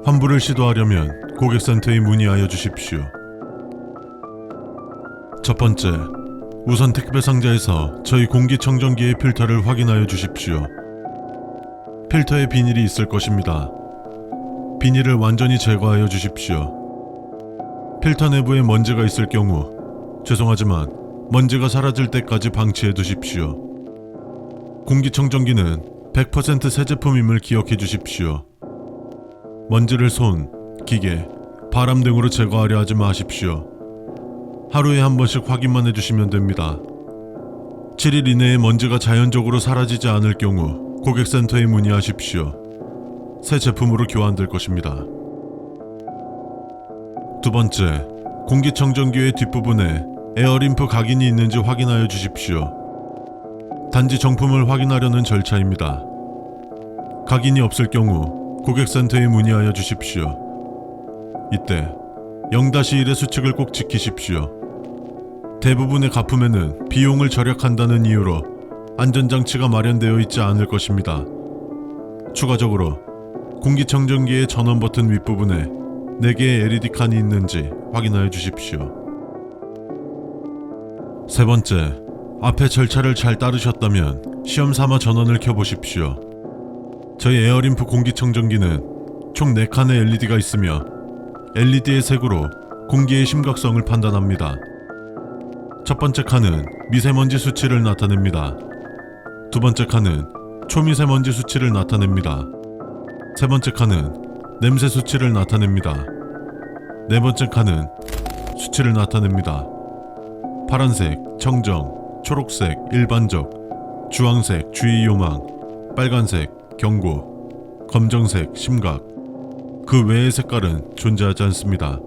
환불을 시도하려면 고객센터에 문의하여 주십시오. 첫 번째, 우선 택배 상자에서 저희 공기청정기의 필터를 확인하여 주십시오. 필터에 비닐이 있을 것입니다. 비닐을 완전히 제거하여 주십시오. 필터 내부에 먼지가 있을 경우 죄송하지만 먼지가 사라질 때까지 방치해 두십시오. 공기청정기는 100% 새 제품임을 기억해 주십시오. 먼지를 손, 기계, 바람 등으로 제거하려 하지 마십시오. 하루에 한 번씩 확인만 해주시면 됩니다. 7일 이내에 먼지가 자연적으로 사라지지 않을 경우 고객센터에 문의하십시오. 새 제품으로 교환될 것입니다. 두 번째, 공기청정기의 뒷부분에 에어림프 각인이 있는지 확인하여 주십시오. 단지 정품을 확인하려는 절차입니다. 각인이 없을 경우 고객센터에 문의하여 주십시오. 이때 0-1의 수칙을 꼭 지키십시오. 대부분의 가품에는 비용을 절약한다는 이유로 안전장치가 마련되어 있지 않을 것입니다. 추가적으로 공기청정기의 전원 버튼 윗부분에 4개의 LED 칸이 있는지 확인하여 주십시오. 세 번째, 앞에 절차를 잘 따르셨다면 시험삼아 전원을 켜보십시오. 저희 에어림프 공기청정기는 총 4칸의 LED가 있으며 LED의 색으로 공기의 심각성을 판단합니다. 첫 번째 칸은 미세먼지 수치를 나타냅니다. 두 번째 칸은 초미세먼지 수치를 나타냅니다. 세 번째 칸은 냄새 수치를 나타냅니다. 네 번째 칸은 수치를 나타냅니다. 파란색, 청정, 초록색, 일반적, 주황색 주의 요망, 빨간색 경고, 검정색 심각. 그 외의 색깔은 존재하지 않습니다.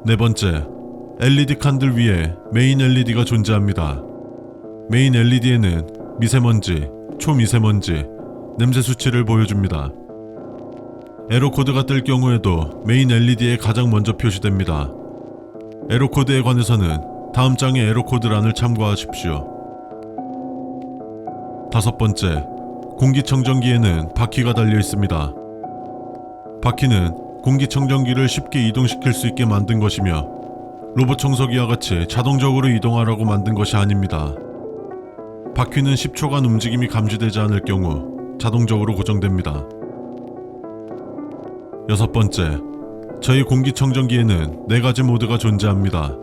네 번째, LED 칸들 위에 메인 LED가 존재합니다. 메인 LED에는 미세먼지, 초미세먼지, 냄새 수치를 보여줍니다. 에러코드가 뜰 경우에도 메인 LED에 가장 먼저 표시됩니다. 에러코드에 관해서는 다음 장의 에러코드란을 참고하십시오. 다섯 번째, 공기청정기에는 바퀴가 달려 있습니다. 바퀴는 공기청정기를 쉽게 이동시킬 수 있게 만든 것이며 로봇 청소기와 같이 자동적으로 이동하라고 만든 것이 아닙니다. 바퀴는 10초간 움직임이 감지되지 않을 경우 자동적으로 고정됩니다. 여섯 번째, 저희 공기청정기에는 4가지 모드가 존재합니다.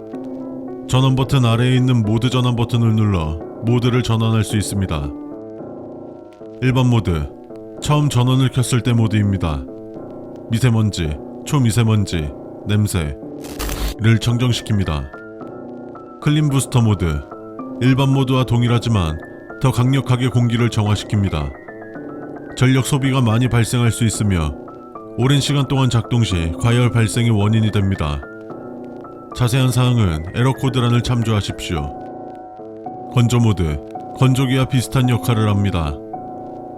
전원 버튼 아래에 있는 모드 전원 버튼을 눌러 모드를 전환할 수 있습니다. 1번 모드, 처음 전원을 켰을 때 모드입니다. 미세먼지, 초미세먼지, 냄새를 청정시킵니다. 클린 부스터 모드, 일반 모드와 동일하지만 더 강력하게 공기를 정화시킵니다. 전력 소비가 많이 발생할 수 있으며 오랜 시간 동안 작동 시 과열 발생의 원인이 됩니다. 자세한 사항은 에러코드란을 참조하십시오. 건조 모드, 건조기와 비슷한 역할을 합니다.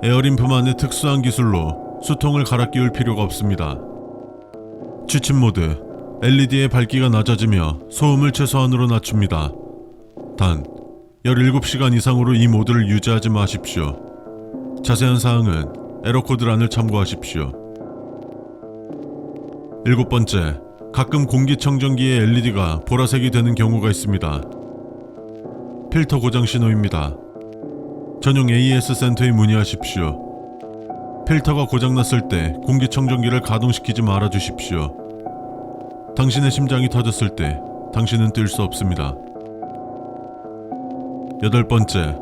에어림프만의 특수한 기술로 수통을 갈아 끼울 필요가 없습니다. 취침 모드, LED의 밝기가 낮아지며 소음을 최소한으로 낮춥니다. 단, 17시간 이상으로 이 모드를 유지하지 마십시오. 자세한 사항은 에러코드란을 참고하십시오. 7번째, 가끔 공기청정기의 LED가 보라색이 되는 경우가 있습니다. 필터 고장 신호입니다. 전용 AES 센터에 문의하십시오. 필터가 고장났을 때 공기청정기를 가동시키지 말아주십시오. 당신의 심장이 터졌을 때 당신은 뛸 수 없습니다. 8번째,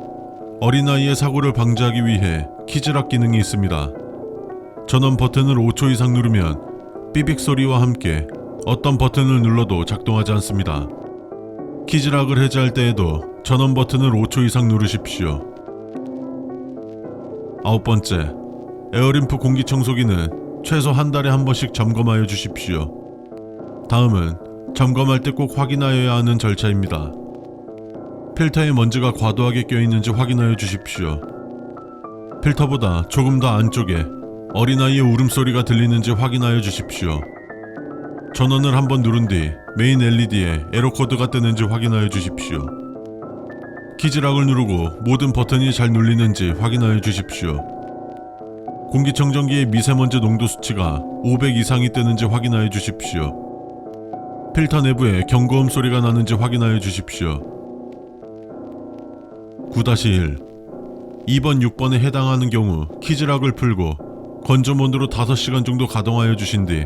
어린아이의 사고를 방지하기 위해 키즈락 기능이 있습니다. 전원 버튼을 5초 이상 누르면 삐빅 소리와 함께 어떤 버튼을 눌러도 작동하지 않습니다. 키즈락을 해제할 때에도 전원 버튼을 5초 이상 누르십시오. 9번째, 에어림프 공기청소기는 최소 한 달에 한 번씩 점검하여 주십시오. 다음은 점검할 때 꼭 확인하여야 하는 절차입니다. 필터에 먼지가 과도하게 껴있는지 확인하여 주십시오. 필터보다 조금 더 안쪽에 어린아이의 울음소리가 들리는지 확인하여 주십시오. 전원을 한번 누른 뒤 메인 LED에 에러코드가 뜨는지 확인하여 주십시오. 키즈락을 누르고 모든 버튼이 잘 눌리는지 확인하여 주십시오. 공기청정기의 미세먼지 농도 수치가 500 이상이 뜨는지 확인하여 주십시오. 필터 내부에 경고음 소리가 나는지 확인하여 주십시오. 9-1 2번, 6번에 해당하는 경우 키즈락을 풀고 건조 모드로 5시간 정도 가동하여 주신 뒤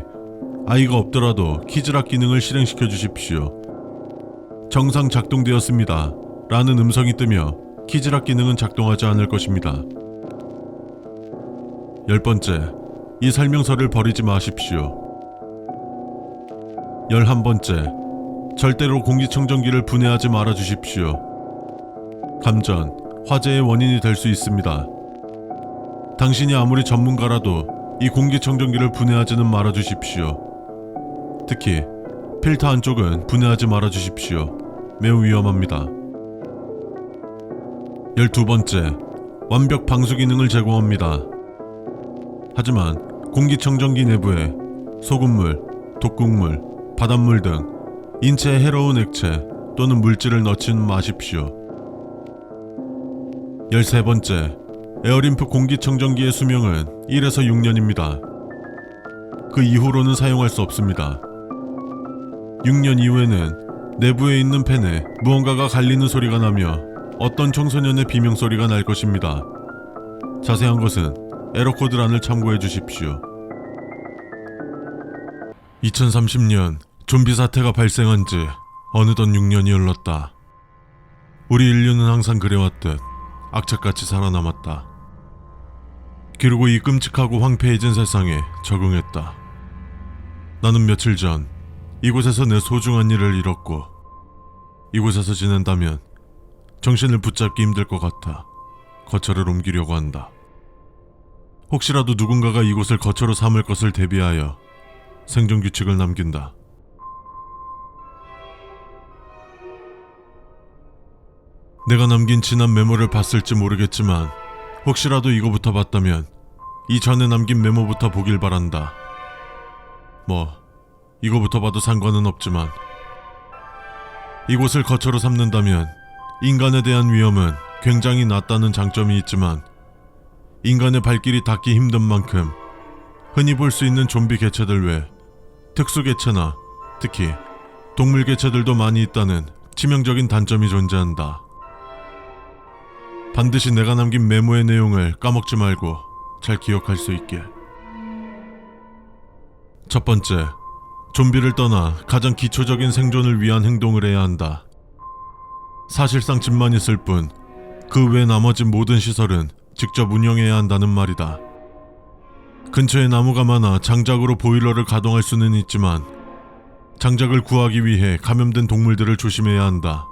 아이가 없더라도 키즈락 기능을 실행시켜 주십시오. 정상 작동되었습니다 라는 음성이 뜨며 키즈락 기능은 작동하지 않을 것입니다. 10번째, 이 설명서를 버리지 마십시오. 11번째, 절대로 공기청정기를 분해하지 말아 주십시오. 감전, 화재의 원인이 될 수 있습니다. 당신이 아무리 전문가라도 이 공기청정기를 분해하지는 말아 주십시오. 특히 필터 안쪽은 분해하지 말아 주십시오. 매우 위험합니다. 12번째, 완벽 방수 기능을 제공합니다. 하지만 공기청정기 내부에 소금물, 독극물, 바닷물 등 인체에 해로운 액체 또는 물질을 넣지는 마십시오. 13번째, 에어림프 공기청정기의 수명은 1에서 6년입니다. 그 이후로는 사용할 수 없습니다. 6년 이후에는 내부에 있는 팬에 무언가가 갈리는 소리가 나며 어떤 청소년의 비명소리가 날 것입니다. 자세한 것은 에러코드란을 참고해 주십시오. 2030년 좀비 사태가 발생한 지 어느덧 6년이 흘렀다. 우리 인류는 항상 그래왔듯 악착같이 살아남았다. 그리고 이 끔찍하고 황폐해진 세상에 적응했다. 나는 며칠 전 이곳에서 내 소중한 일을 잃었고 이곳에서 지낸다면 정신을 붙잡기 힘들 것 같아 거처를 옮기려고 한다. 혹시라도 누군가가 이곳을 거처로 삼을 것을 대비하여 생존 규칙을 남긴다. 내가 남긴 지난 메모를 봤을지 모르겠지만 혹시라도 이거부터 봤다면 이전에 남긴 메모부터 보길 바란다. 뭐 이거부터 봐도 상관은 없지만 이곳을 거처로 삼는다면 인간에 대한 위험은 굉장히 낮다는 장점이 있지만 인간의 발길이 닿기 힘든 만큼 흔히 볼 수 있는 좀비 개체들 외 특수 개체나 특히 동물 개체들도 많이 있다는 치명적인 단점이 존재한다. 반드시 내가 남긴 메모의 내용을 까먹지 말고 잘 기억할 수 있게. 첫 번째, 좀비를 떠나 가장 기초적인 생존을 위한 행동을 해야 한다. 사실상 집만 있을 뿐 그 외 나머지 모든 시설은 직접 운영해야 한다는 말이다. 근처에 나무가 많아 장작으로 보일러를 가동할 수는 있지만 장작을 구하기 위해 감염된 동물들을 조심해야 한다.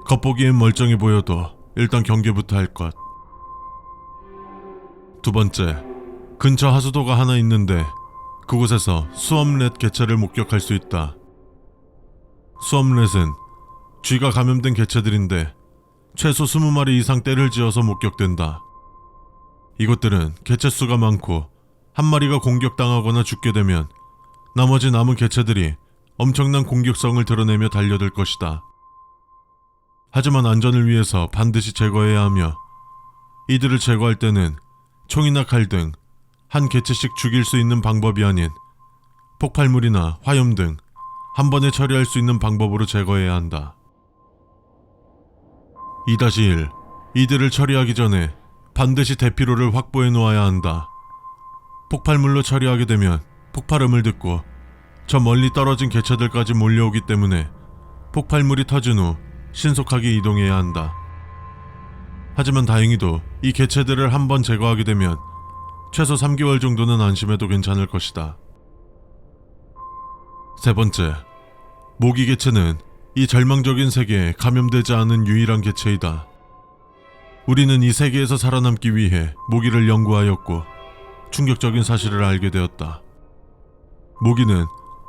겉보기엔 멀쩡해 보여도 일단 경계부터 할 것. 두 번째, 근처 하수도가 하나 있는데 그곳에서 수엄렛 개체를 목격할 수 있다. 수엄렛은 쥐가 감염된 개체들인데 최소 20마리 이상 떼를 지어서 목격된다. 이것들은 개체 수가 많고 한 마리가 공격당하거나 죽게 되면 나머지 남은 개체들이 엄청난 공격성을 드러내며 달려들 것이다. 하지만 안전을 위해서 반드시 제거해야 하며 이들을 제거할 때는 총이나 칼 등 한 개체씩 죽일 수 있는 방법이 아닌 폭발물이나 화염 등 한 번에 처리할 수 있는 방법으로 제거해야 한다. 2-1. 이들을 처리하기 전에 반드시 대피로를 확보해 놓아야 한다. 폭발물로 처리하게 되면 폭발음을 듣고 저 멀리 떨어진 개체들까지 몰려오기 때문에 폭발물이 터진 후 신속하게 이동해야 한다. 하지만 다행히도 이 개체들을 한번 제거하게 되면 최소 3개월 정도는 안심해도 괜찮을 것이다. 세 번째, 모기 개체는 이 절망적인 세계에 감염되지 않은 유일한 개체이다. 우리는 이 세계에서 살아남기 위해 모기를 연구하였고 충격적인 사실을 알게 되었다. 모기는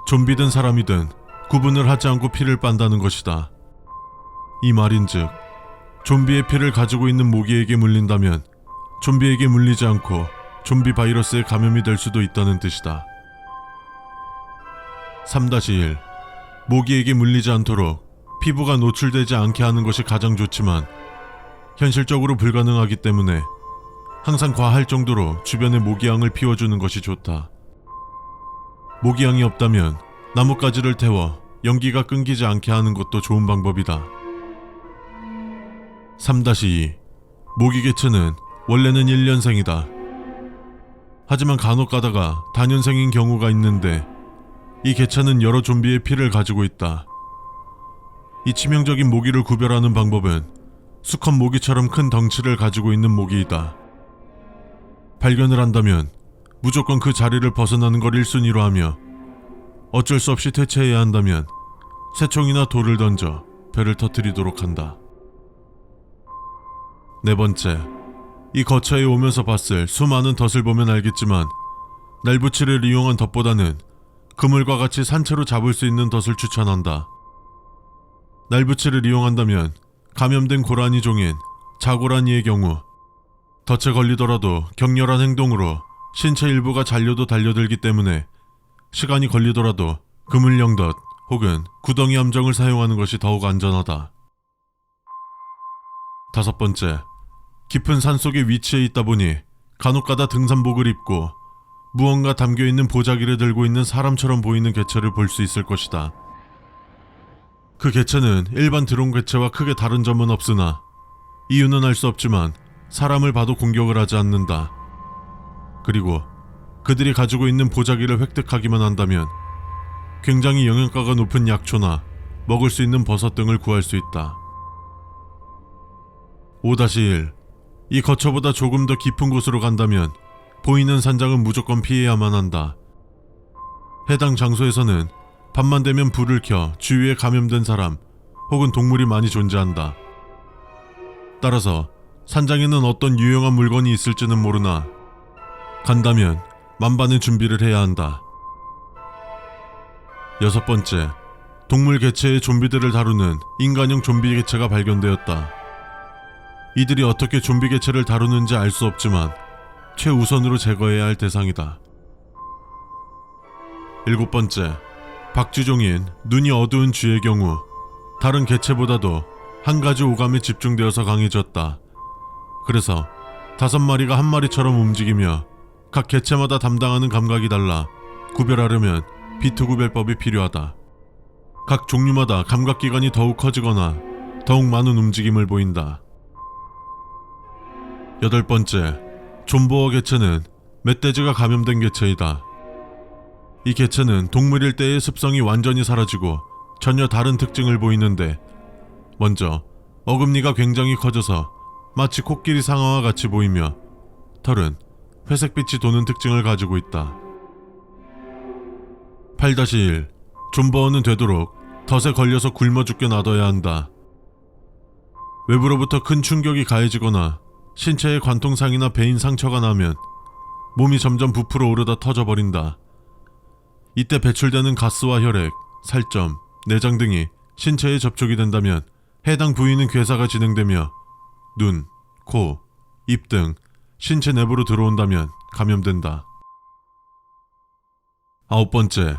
좀비든 사람이든 구분을 하지 않고 피를 빤다는 것이다. 이 말인즉 좀비의 피를 가지고 있는 모기에게 물린다면 좀비에게 물리지 않고 좀비 바이러스에 감염이 될 수도 있다는 뜻이다. 3-1. 모기에게 물리지 않도록 피부가 노출되지 않게 하는 것이 가장 좋지만 현실적으로 불가능하기 때문에 항상 과할 정도로 주변에 모기향을 피워주는 것이 좋다. 모기향이 없다면 나뭇가지를 태워 연기가 끊기지 않게 하는 것도 좋은 방법이다. 3-2. 모기 개체는 원래는 1년생이다. 하지만 간혹 가다가 다년생인 경우가 있는데 이 개체는 여러 좀비의 피를 가지고 있다. 이 치명적인 모기를 구별하는 방법은 수컷 모기처럼 큰 덩치를 가지고 있는 모기이다. 발견을 한다면 무조건 그 자리를 벗어나는 걸 1순위로 하며 어쩔 수 없이 퇴치해야 한다면 새총이나 돌을 던져 배를 터뜨리도록 한다. 네 번째, 이 거처에 오면서 봤을 수많은 덫을 보면 알겠지만 날붙이를 이용한 덫보다는 그물과 같이 산채로 잡을 수 있는 덫을 추천한다. 날붙이를 이용한다면 감염된 고라니 종인 자고라니의 경우 덫에 걸리더라도 격렬한 행동으로 신체 일부가 잘려도 달려들기 때문에 시간이 걸리더라도 그물형 덫 혹은 구덩이 함정을 사용하는 것이 더욱 안전하다. 5번째, 깊은 산속에 위치해 있다 보니 간혹가다 등산복을 입고 무언가 담겨있는 보자기를 들고 있는 사람처럼 보이는 개체를 볼 수 있을 것이다. 그 개체는 일반 드론 개체와 크게 다른 점은 없으나 이유는 알 수 없지만 사람을 봐도 공격을 하지 않는다. 그리고 그들이 가지고 있는 보자기를 획득하기만 한다면 굉장히 영양가가 높은 약초나 먹을 수 있는 버섯 등을 구할 수 있다. 5-1. 이 거처보다 조금 더 깊은 곳으로 간다면 보이는 산장은 무조건 피해야만 한다. 해당 장소에서는 밤만 되면 불을 켜 주위에 감염된 사람 혹은 동물이 많이 존재한다. 따라서 산장에는 어떤 유용한 물건이 있을지는 모르나 간다면 만반의 준비를 해야 한다. 6번째, 동물 개체의 좀비들을 다루는 인간형 좀비 개체가 발견되었다. 이들이 어떻게 좀비 개체를 다루는지 알 수 없지만 최우선으로 제거해야 할 대상이다. 7번째, 박쥐종인 눈이 어두운 쥐의 경우 다른 개체보다도 한 가지 오감에 집중되어서 강해졌다. 그래서 5마리가 한 마리처럼 움직이며 각 개체마다 담당하는 감각이 달라 구별하려면 비트 구별법이 필요하다. 각 종류마다 감각기관이 더욱 커지거나 더욱 많은 움직임을 보인다. 8번째, 존보어 개체는 멧돼지가 감염된 개체이다. 이 개체는 동물일 때의 습성이 완전히 사라지고 전혀 다른 특징을 보이는데, 먼저 어금니가 굉장히 커져서 마치 코끼리 상어와 같이 보이며 털은 회색빛이 도는 특징을 가지고 있다. 8-1. 존버어는 되도록 덫에 걸려서 굶어 죽게 놔둬야 한다. 외부로부터 큰 충격이 가해지거나 신체에 관통상이나 배인 상처가 나면 몸이 점점 부풀어 오르다 터져버린다. 이때 배출되는 가스와 혈액, 살점, 내장 등이 신체에 접촉이 된다면 해당 부위는 괴사가 진행되며 눈, 코, 입 등 신체 내부로 들어온다면 감염된다. 9번째,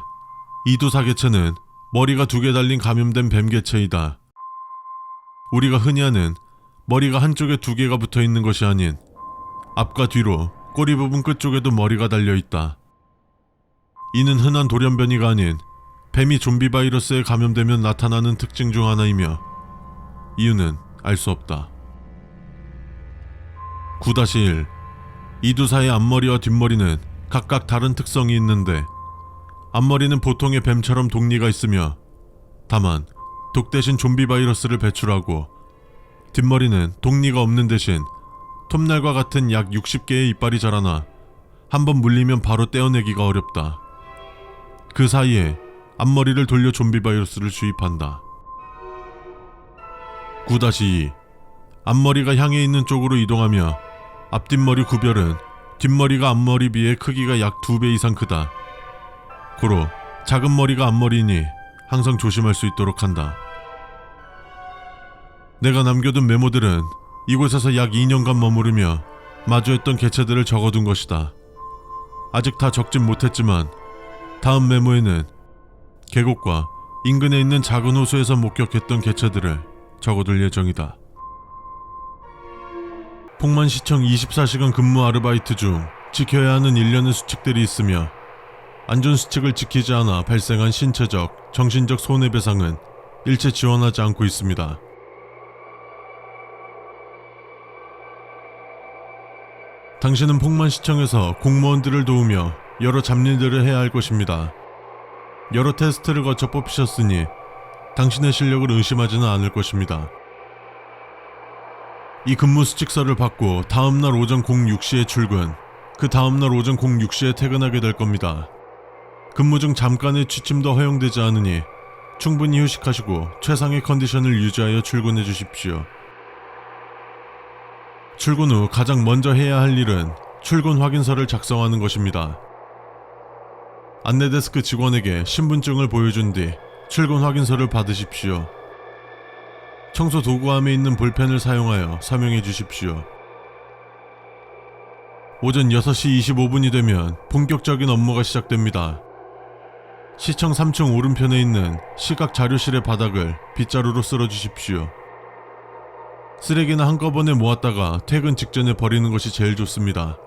이두사 개체는 머리가 2개 달린 감염된 뱀 개체이다. 우리가 흔히 아는 머리가 한쪽에 2개가 붙어 있는 것이 아닌 앞과 뒤로 꼬리 부분 끝쪽에도 머리가 달려 있다. 이는 흔한 돌연변이가 아닌 뱀이 좀비 바이러스에 감염되면 나타나는 특징 중 하나이며 이유는 알 수 없다. 9-1. 이두사의 앞머리와 뒷머리는 각각 다른 특성이 있는데, 앞머리는 보통의 뱀처럼 독리가 있으며 다만 독 대신 좀비 바이러스를 배출하고, 뒷머리는 독리가 없는 대신 톱날과 같은 약 60개의 이빨이 자라나 한번 물리면 바로 떼어내기가 어렵다. 그 사이에 앞머리를 돌려 좀비 바이러스를 주입한다. 9-2. 앞머리가 향해 있는 쪽으로 이동하며 앞뒷머리 구별은 뒷머리가 앞머리 비해 크기가 약 2배 이상 크다. 고로 작은 머리가 앞머리이니 항상 조심할 수 있도록 한다. 내가 남겨둔 메모들은 이곳에서 약 2년간 머무르며 마주했던 개체들을 적어둔 것이다. 아직 다 적진 못했지만 다음 메모에는 계곡과 인근에 있는 작은 호수에서 목격했던 개체들을 적어둘 예정이다. 폭만시청 24시간 근무 아르바이트 중 지켜야 하는 일련의 수칙들이 있으며 안전수칙을 지키지 않아 발생한 신체적, 정신적 손해배상은 일체 지원하지 않고 있습니다. 당신은 폭만시청에서 공무원들을 도우며 여러 잡일들을 해야 할 것입니다. 여러 테스트를 거쳐 뽑히셨으니 당신의 실력을 의심하지는 않을 것입니다. 이 근무 수칙서를 받고 다음날 오전 06시에 출근, 그 다음날 오전 06시에 퇴근하게 될 겁니다. 근무 중 잠깐의 취침도 허용되지 않으니 충분히 휴식하시고 최상의 컨디션을 유지하여 출근해 주십시오. 출근 후 가장 먼저 해야 할 일은 출근 확인서를 작성하는 것입니다. 안내데스크 직원에게 신분증을 보여준 뒤 출근 확인서를 받으십시오. 청소 도구함에 있는 볼펜을 사용하여 서명해 주십시오. 오전 6시 25분이 되면 본격적인 업무가 시작됩니다. 시청 3층 오른편에 있는 시각 자료실의 바닥을 빗자루로 쓸어 주십시오. 쓰레기는 한꺼번에 모았다가 퇴근 직전에 버리는 것이 제일 좋습니다.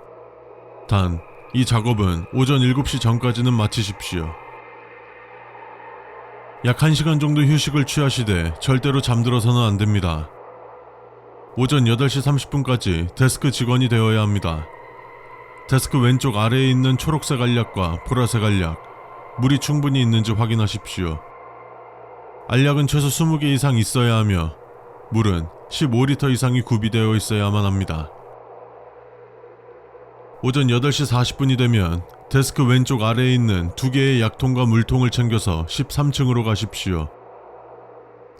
단, 이 작업은 오전 7시 전까지는 마치십시오. 약 1시간 정도 휴식을 취하시되 절대로 잠들어서는 안됩니다. 오전 8시 30분까지 데스크 직원이 되어야 합니다. 데스크 왼쪽 아래에 있는 초록색 알약과 보라색 알약, 물이 충분히 있는지 확인하십시오. 알약은 최소 20개 이상 있어야 하며 물은 15리터 이상이 구비되어 있어야만 합니다. 오전 8시 40분이 되면 데스크 왼쪽 아래에 있는 2개의 약통과 물통을 챙겨서 13층으로 가십시오.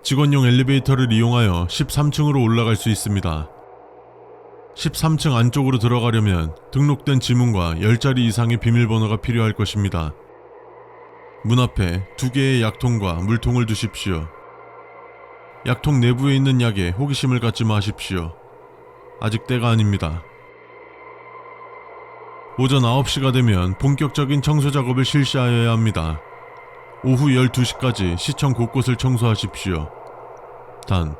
직원용 엘리베이터를 이용하여 13층으로 올라갈 수 있습니다. 13층 안쪽으로 들어가려면 등록된 지문과 10자리 이상의 비밀번호가 필요할 것입니다. 문 앞에 2개의 약통과 물통을 두십시오. 약통 내부에 있는 약에 호기심을 갖지 마십시오. 아직 때가 아닙니다. 오전 9시가 되면 본격적인 청소 작업을 실시하여야 합니다. 오후 12시까지 시청 곳곳을 청소하십시오. 단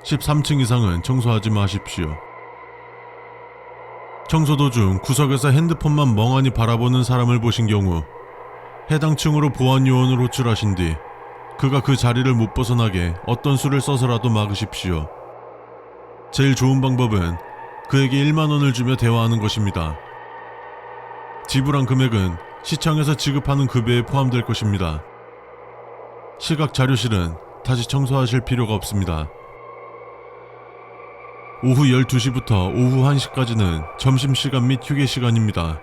13층 이상은 청소하지 마십시오. 청소 도중 구석에서 핸드폰만 멍하니 바라보는 사람을 보신 경우 해당 층으로 보안 요원을 호출하신 뒤 그가 그 자리를 못 벗어나게 어떤 수를 써서라도 막으십시오. 제일 좋은 방법은 그에게 1만 원을 주며 대화하는 것입니다. 지불한 금액은 시청에서 지급하는 급여에 포함될 것입니다. 시각 자료실은 다시 청소하실 필요가 없습니다. 오후 12시부터 오후 1시까지는 점심시간 및 휴게시간입니다.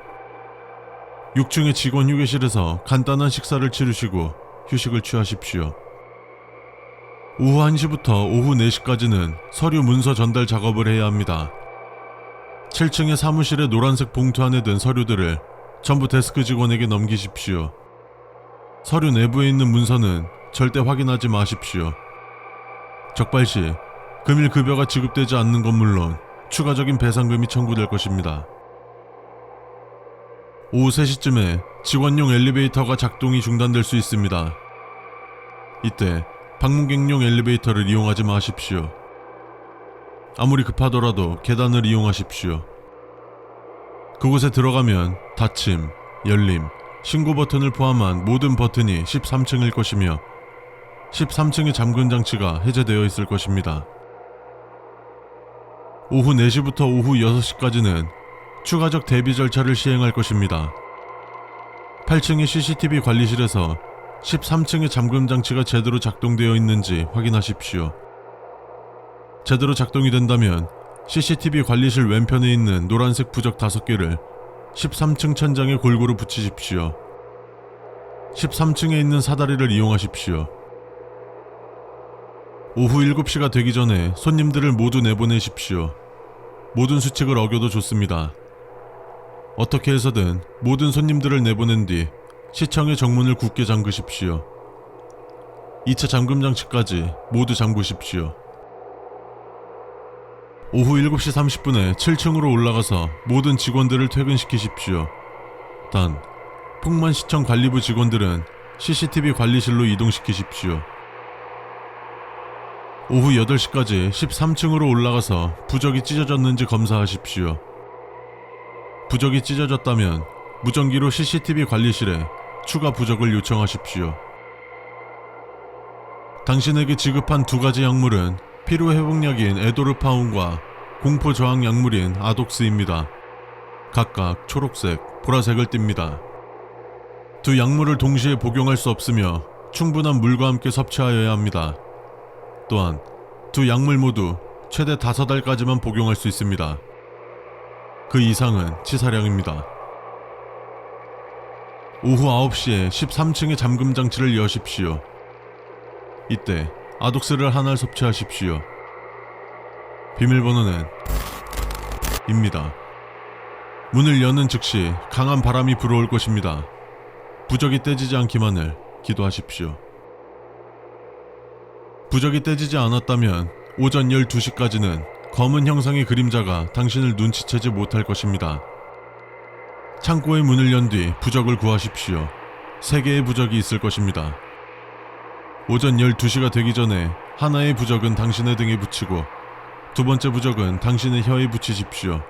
6층의 직원 휴게실에서 간단한 식사를 치르시고 휴식을 취하십시오. 오후 1시부터 오후 4시까지는 서류 문서 전달 작업을 해야 합니다. 7층의 사무실의 노란색 봉투 안에 든 서류들을 전부 데스크 직원에게 넘기십시오. 서류 내부에 있는 문서는 절대 확인하지 마십시오. 적발 시 금일 급여가 지급되지 않는 건 물론 추가적인 배상금이 청구될 것입니다. 오후 3시쯤에 직원용 엘리베이터가 작동이 중단될 수 있습니다. 이때 방문객용 엘리베이터를 이용하지 마십시오. 아무리 급하더라도 계단을 이용하십시오. 그곳에 들어가면 닫힘, 열림, 신고 버튼을 포함한 모든 버튼이 13층일 것이며 13층의 잠금 장치가 해제되어 있을 것입니다. 오후 4시부터 오후 6시까지는 추가적 대비 절차를 시행할 것입니다. 8층의 CCTV 관리실에서 13층의 잠금 장치가 제대로 작동되어 있는지 확인하십시오. 제대로 작동이 된다면 CCTV 관리실 왼편에 있는 노란색 부적 5개를 13층 천장에 골고루 붙이십시오. 13층에 있는 사다리를 이용하십시오. 오후 7시가 되기 전에 손님들을 모두 내보내십시오. 모든 수칙을 어겨도 좋습니다. 어떻게 해서든 모든 손님들을 내보낸 뒤 시청의 정문을 굳게 잠그십시오. 2차 잠금 장치까지 모두 잠그십시오. 오후 7시 30분에 7층으로 올라가서 모든 직원들을 퇴근시키십시오. 단, 풍만시청 관리부 직원들은 CCTV 관리실로 이동시키십시오. 오후 8시까지 13층으로 올라가서 부적이 찢어졌는지 검사하십시오. 부적이 찢어졌다면 무전기로 CCTV 관리실에 추가 부적을 요청하십시오. 당신에게 지급한 2가지 약물은 피로회복약인 에도르파운과 공포저항 약물인 아독스입니다. 각각 초록색, 보라색을 띱니다. 2 약물을 동시에 복용할 수 없으며 충분한 물과 함께 섭취하여야 합니다. 또한 2 약물 모두 최대 5알까지만 복용할 수 있습니다. 그 이상은 치사량입니다. 오후 9시에 13층의 잠금 장치를 여십시오. 이때 아독스를 하나를 섭취하십시오. 비밀번호는 입니다. 문을 여는 즉시 강한 바람이 불어올 것입니다. 부적이 떼지지 않기만을 기도하십시오. 부적이 떼지지 않았다면 오전 12시까지는 검은 형상의 그림자가 당신을 눈치채지 못할 것입니다. 창고의 문을 연 뒤 부적을 구하십시오. 3개의 부적이 있을 것입니다. 오전 12시가 되기 전에 하나의 부적은 당신의 등에 붙이고 2번째 부적은 당신의 혀에 붙이십시오.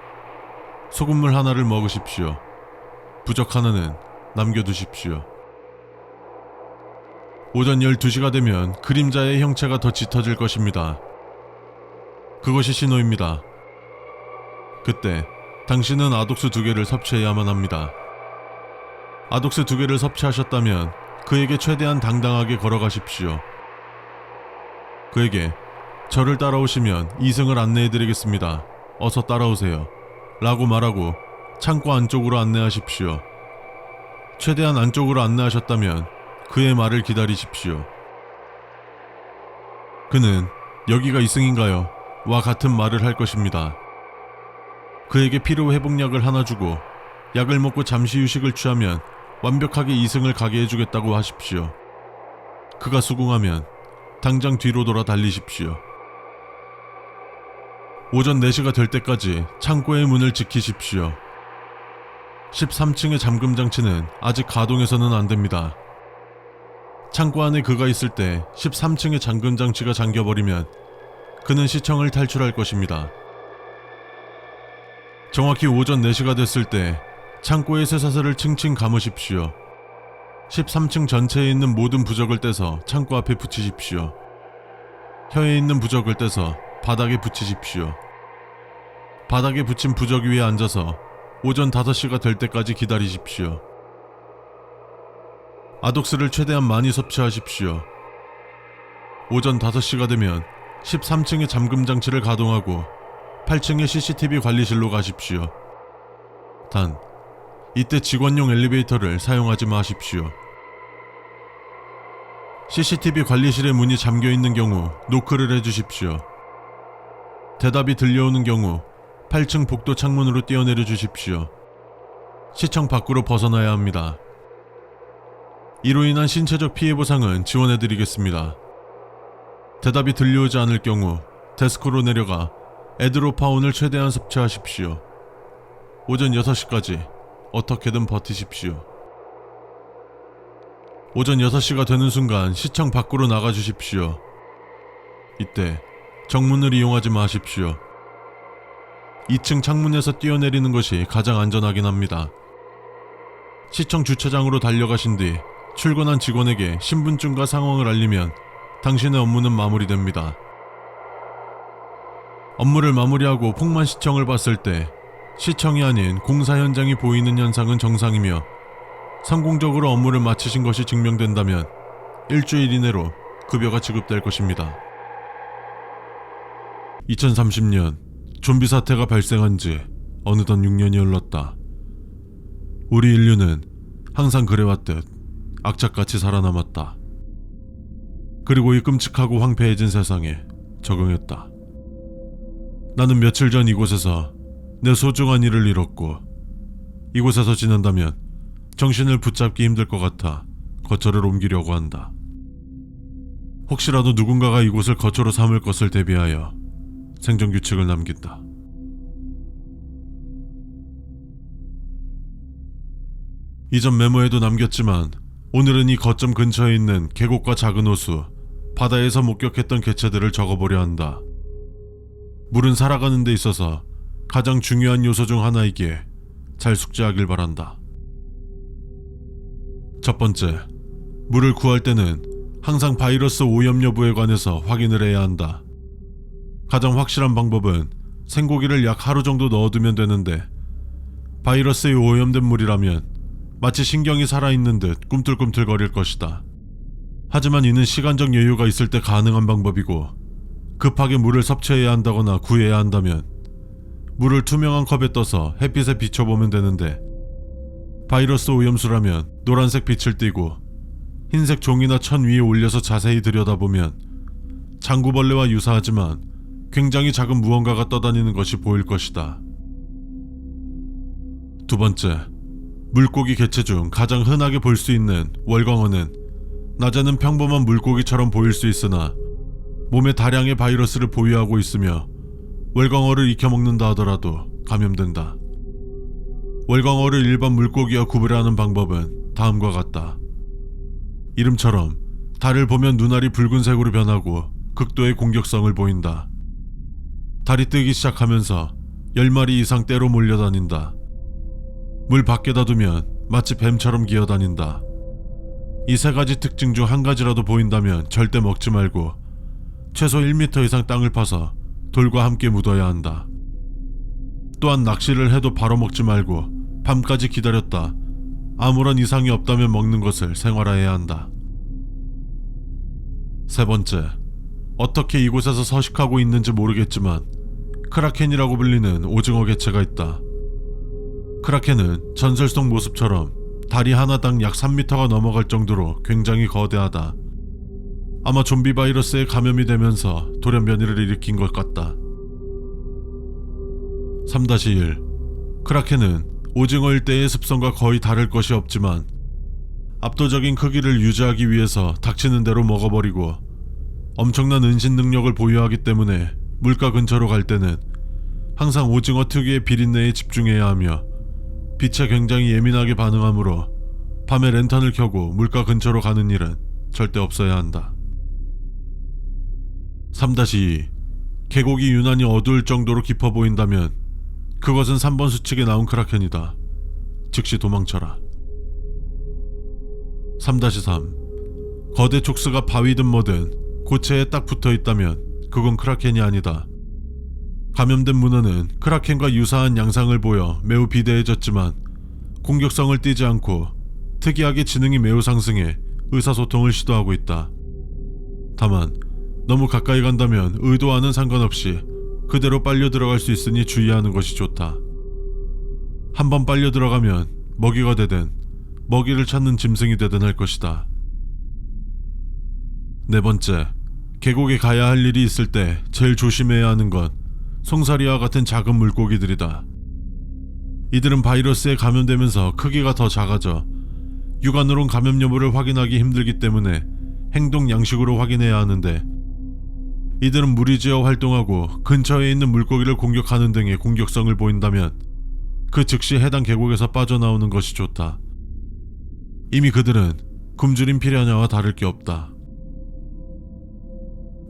소금물 하나를 먹으십시오. 부적 하나는 남겨두십시오. 오전 12시가 되면 그림자의 형체가 더 짙어질 것입니다. 그것이 신호입니다. 그때 당신은 아독스 2개를 섭취해야만 합니다. 아독스 2개를 섭취하셨다면 그에게 최대한 당당하게 걸어가십시오. 그에게 저를 따라오시면 이승을 안내해드리겠습니다. 어서 따라오세요. 라고 말하고 창고 안쪽으로 안내하십시오. 최대한 안쪽으로 안내하셨다면 그의 말을 기다리십시오. 그는 여기가 이승인가요? 와 같은 말을 할 것입니다. 그에게 피로회복약을 하나 주고 약을 먹고 잠시 휴식을 취하면 완벽하게 이승을 가게 해주겠다고 하십시오. 그가 수긍하면 당장 뒤로 돌아 달리십시오. 오전 4시가 될 때까지 창고의 문을 지키십시오. 13층의 잠금장치는 아직 가동해서는 안됩니다. 창고 안에 그가 있을 때 13층의 잠금장치가 잠겨버리면 그는 시청을 탈출할 것입니다. 정확히 오전 4시가 됐을 때 창고의 쇠사슬을 칭칭 감으십시오. 13층 전체에 있는 모든 부적을 떼서 창고 앞에 붙이십시오. 혀에 있는 부적을 떼서 바닥에 붙이십시오. 바닥에 붙인 부적 위에 앉아서 오전 5시가 될 때까지 기다리십시오. 아독스를 최대한 많이 섭취하십시오. 오전 5시가 되면 13층의 잠금장치를 가동하고 8층의 CCTV 관리실로 가십시오. 단, 이때 직원용 엘리베이터를 사용하지 마십시오. CCTV 관리실의 문이 잠겨있는 경우 노크를 해주십시오. 대답이 들려오는 경우 8층 복도 창문으로 뛰어내려 주십시오. 시청 밖으로 벗어나야 합니다. 이로 인한 신체적 피해 보상은 지원해드리겠습니다. 대답이 들려오지 않을 경우 데스크로 내려가 에드로파온을 최대한 섭취하십시오. 오전 6시까지 어떻게든 버티십시오. 오전 6시가 되는 순간 시청 밖으로 나가주십시오. 이때 정문을 이용하지 마십시오. 2층 창문에서 뛰어내리는 것이 가장 안전하긴 합니다. 시청 주차장으로 달려가신 뒤 출근한 직원에게 신분증과 상황을 알리면 당신의 업무는 마무리됩니다. 업무를 마무리하고 폭만시청을 봤을 때 시청이 아닌 공사 현장이 보이는 현상은 정상이며 성공적으로 업무를 마치신 것이 증명된다면 일주일 이내로 급여가 지급될 것입니다. 2030년 좀비 사태가 발생한 지 어느덧 6년이 흘렀다. 우리 인류는 항상 그래왔듯 악착같이 살아남았다. 그리고 이 끔찍하고 황폐해진 세상에 적응했다. 나는 며칠 전 이곳에서 내 소중한 이를 잃었고 이곳에서 지낸다면 정신을 붙잡기 힘들 것 같아 거처를 옮기려고 한다. 혹시라도 누군가가 이곳을 거처로 삼을 것을 대비하여 생존규칙을 남긴다. 이전 메모에도 남겼지만 오늘은 이 거점 근처에 있는 계곡과 작은 호수, 바다에서 목격했던 개체들을 적어보려 한다. 물은 살아가는 데 있어서 가장 중요한 요소 중 하나이기에 잘 숙지하길 바란다. 첫 번째, 물을 구할 때는 항상 바이러스 오염 여부에 관해서 확인을 해야 한다. 가장 확실한 방법은 생고기를 약 하루 정도 넣어두면 되는데 바이러스에 오염된 물이라면 마치 신경이 살아있는 듯 꿈틀꿈틀거릴 것이다. 하지만 이는 시간적 여유가 있을 때 가능한 방법이고 급하게 물을 섭취해야 한다거나 구해야 한다면 물을 투명한 컵에 떠서 햇빛에 비춰보면 되는데 바이러스 오염수라면 노란색 빛을 띠고 흰색 종이나 천 위에 올려서 자세히 들여다보면 장구벌레와 유사하지만 굉장히 작은 무언가가 떠다니는 것이 보일 것이다. 두 번째, 물고기 개체 중 가장 흔하게 볼 수 있는 월광어는 낮에는 평범한 물고기처럼 보일 수 있으나 몸에 다량의 바이러스를 보유하고 있으며 월광어를 익혀먹는다 하더라도 감염된다. 월광어를 일반 물고기와 구별하는 방법은 다음과 같다. 이름처럼 달을 보면 눈알이 붉은색으로 변하고 극도의 공격성을 보인다. 달이 뜨기 시작하면서 10마리 이상 떼로 몰려다닌다. 물 밖에다 두면 마치 뱀처럼 기어다닌다. 이 세 가지 특징 중 한 가지라도 보인다면 절대 먹지 말고 최소 1m 이상 땅을 파서 돌과 함께 묻어야 한다. 또한 낚시를 해도 바로 먹지 말고 밤까지 기다렸다 아무런 이상이 없다면 먹는 것을 생활화해야 한다. 세 번째, 어떻게 이곳에서 서식하고 있는지 모르겠지만 크라켄이라고 불리는 오징어 개체가 있다. 크라켄은 전설 속 모습처럼 다리 하나당 약 3m가 넘어갈 정도로 굉장히 거대하다. 아마 좀비 바이러스에 감염이 되면서 돌연변이를 일으킨 것 같다. 3-1 크라켄은 오징어 일대의 습성과 거의 다를 것이 없지만 압도적인 크기를 유지하기 위해서 닥치는 대로 먹어버리고 엄청난 은신 능력을 보유하기 때문에 물가 근처로 갈 때는 항상 오징어 특유의 비린내에 집중해야 하며 빛에 굉장히 예민하게 반응하므로 밤에 랜턴을 켜고 물가 근처로 가는 일은 절대 없어야 한다. 3-2 계곡이 유난히 어두울 정도로 깊어 보인다면 그것은 3번 수칙에 나온 크라켄이다. 즉시 도망쳐라. 3-3 거대 촉수가 바위든 뭐든 고체에 딱 붙어 있다면 그건 크라켄이 아니다. 감염된 문어는 크라켄과 유사한 양상을 보여 매우 비대해졌지만 공격성을 띠지 않고 특이하게 지능이 매우 상승해 의사소통을 시도하고 있다. 다만 너무 가까이 간다면 의도와는 상관없이 그대로 빨려 들어갈 수 있으니 주의하는 것이 좋다. 한번 빨려 들어가면 먹이가 되든 먹이를 찾는 짐승이 되든 할 것이다. 4번째, 계곡에 가야 할 일이 있을 때 제일 조심해야 하는 건 송사리와 같은 작은 물고기들이다. 이들은 바이러스에 감염되면서 크기가 더 작아져 육안으론 감염 여부를 확인하기 힘들기 때문에 행동 양식으로 확인해야 하는데 이들은 무리지어 활동하고 근처에 있는 물고기를 공격하는 등의 공격성을 보인다면 그 즉시 해당 계곡에서 빠져나오는 것이 좋다. 이미 그들은 굶주린 피라냐와 다를 게 없다.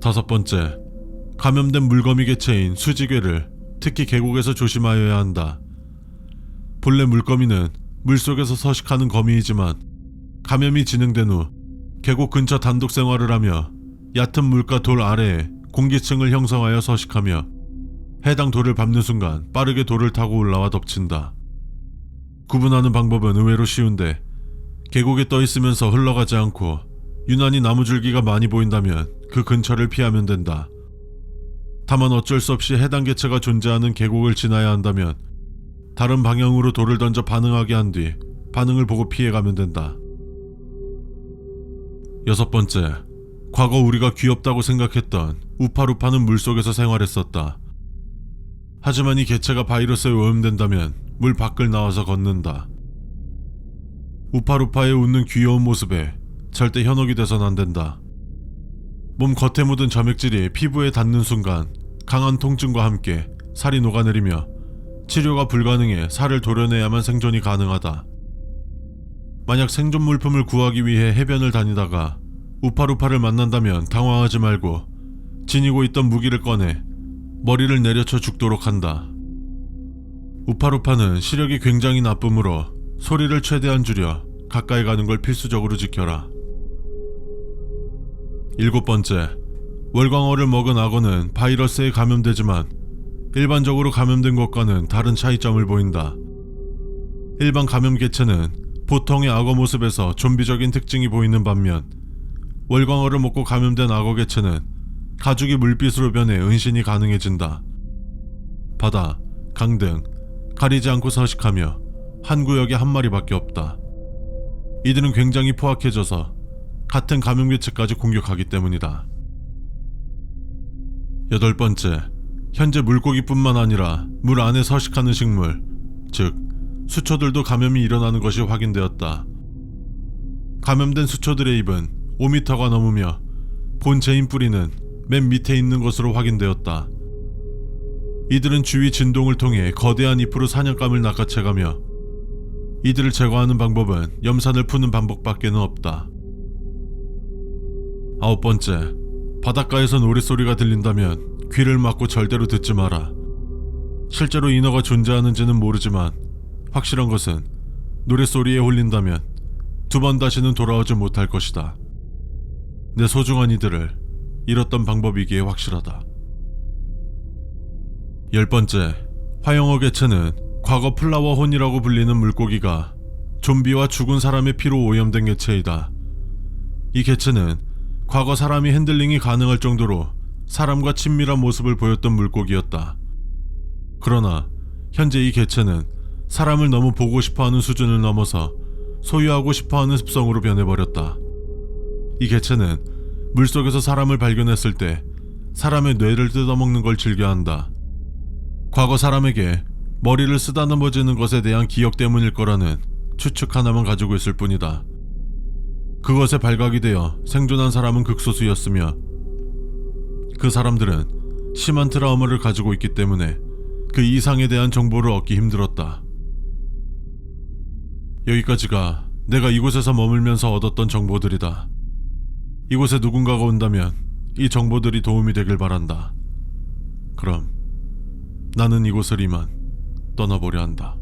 5번째, 감염된 물거미 개체인 수지괴를 특히 계곡에서 조심하여야 한다. 본래 물거미는 물속에서 서식하는 거미이지만 감염이 진행된 후 계곡 근처 단독 생활을 하며 얕은 물가 돌 아래에 공기층을 형성하여 서식하며 해당 돌을 밟는 순간 빠르게 돌을 타고 올라와 덮친다. 구분하는 방법은 의외로 쉬운데 계곡에 떠 있으면서 흘러가지 않고 유난히 나무줄기가 많이 보인다면 그 근처를 피하면 된다. 다만 어쩔 수 없이 해당 개체가 존재하는 계곡을 지나야 한다면 다른 방향으로 돌을 던져 반응하게 한 뒤 반응을 보고 피해가면 된다. 6번째, 과거 우리가 귀엽다고 생각했던 우파루파는 물속에서 생활했었다. 하지만 이 개체가 바이러스에 오염된다면 물 밖을 나와서 걷는다. 우파루파의 웃는 귀여운 모습에 절대 현혹이 돼선 안 된다. 몸 겉에 묻은 점액질이 피부에 닿는 순간 강한 통증과 함께 살이 녹아내리며 치료가 불가능해 살을 도려내야만 생존이 가능하다. 만약 생존 물품을 구하기 위해 해변을 다니다가 우파루파를 만난다면 당황하지 말고 지니고 있던 무기를 꺼내 머리를 내려쳐 죽도록 한다. 우파루파는 시력이 굉장히 나쁘므로 소리를 최대한 줄여 가까이 가는 걸 필수적으로 지켜라. 7번째, 월광어를 먹은 악어는 바이러스에 감염되지만 일반적으로 감염된 것과는 다른 차이점을 보인다. 일반 감염 개체는 보통의 악어 모습에서 좀비적인 특징이 보이는 반면 월광어를 먹고 감염된 악어 개체는 가죽이 물빛으로 변해 은신이 가능해진다. 바다, 강 등 가리지 않고 서식하며 한 구역에 한 마리밖에 없다. 이들은 굉장히 포악해져서 같은 감염 개체까지 공격하기 때문이다. 8번째, 현재 물고기뿐만 아니라 물 안에 서식하는 식물, 즉 수초들도 감염이 일어나는 것이 확인되었다. 감염된 수초들의 입은 5m가 넘으며 본체인 뿌리는 맨 밑에 있는 것으로 확인되었다. 이들은 주위 진동을 통해 거대한 잎으로 사냥감을 낚아채가며 이들을 제거하는 방법은 염산을 푸는 방법밖에는 없다. 9번째, 바닷가에서 노랫소리가 들린다면 귀를 막고 절대로 듣지 마라. 실제로 인어가 존재하는지는 모르지만 확실한 것은 노랫소리에 홀린다면 2번 다시는 돌아오지 못할 것이다. 내 소중한 이들을 잃었던 방법이기에 확실하다. 10번째, 화영어 개체는 과거 플라워혼이라고 불리는 물고기가 좀비와 죽은 사람의 피로 오염된 개체이다. 이 개체는 과거 사람이 핸들링이 가능할 정도로 사람과 친밀한 모습을 보였던 물고기였다. 그러나 현재 이 개체는 사람을 너무 보고 싶어하는 수준을 넘어서 소유하고 싶어하는 습성으로 변해버렸다. 이 개체는 물속에서 사람을 발견했을 때 사람의 뇌를 뜯어먹는 걸 즐겨한다. 과거 사람에게 머리를 쓰다듬어지는 것에 대한 기억 때문일 거라는 추측 하나만 가지고 있을 뿐이다. 그것에 발각이 되어 생존한 사람은 극소수였으며 그 사람들은 심한 트라우마를 가지고 있기 때문에 그 이상에 대한 정보를 얻기 힘들었다. 여기까지가 내가 이곳에서 머물면서 얻었던 정보들이다. 이곳에 누군가가 온다면 이 정보들이 도움이 되길 바란다. 그럼 나는 이곳을 이만 떠나보려 한다.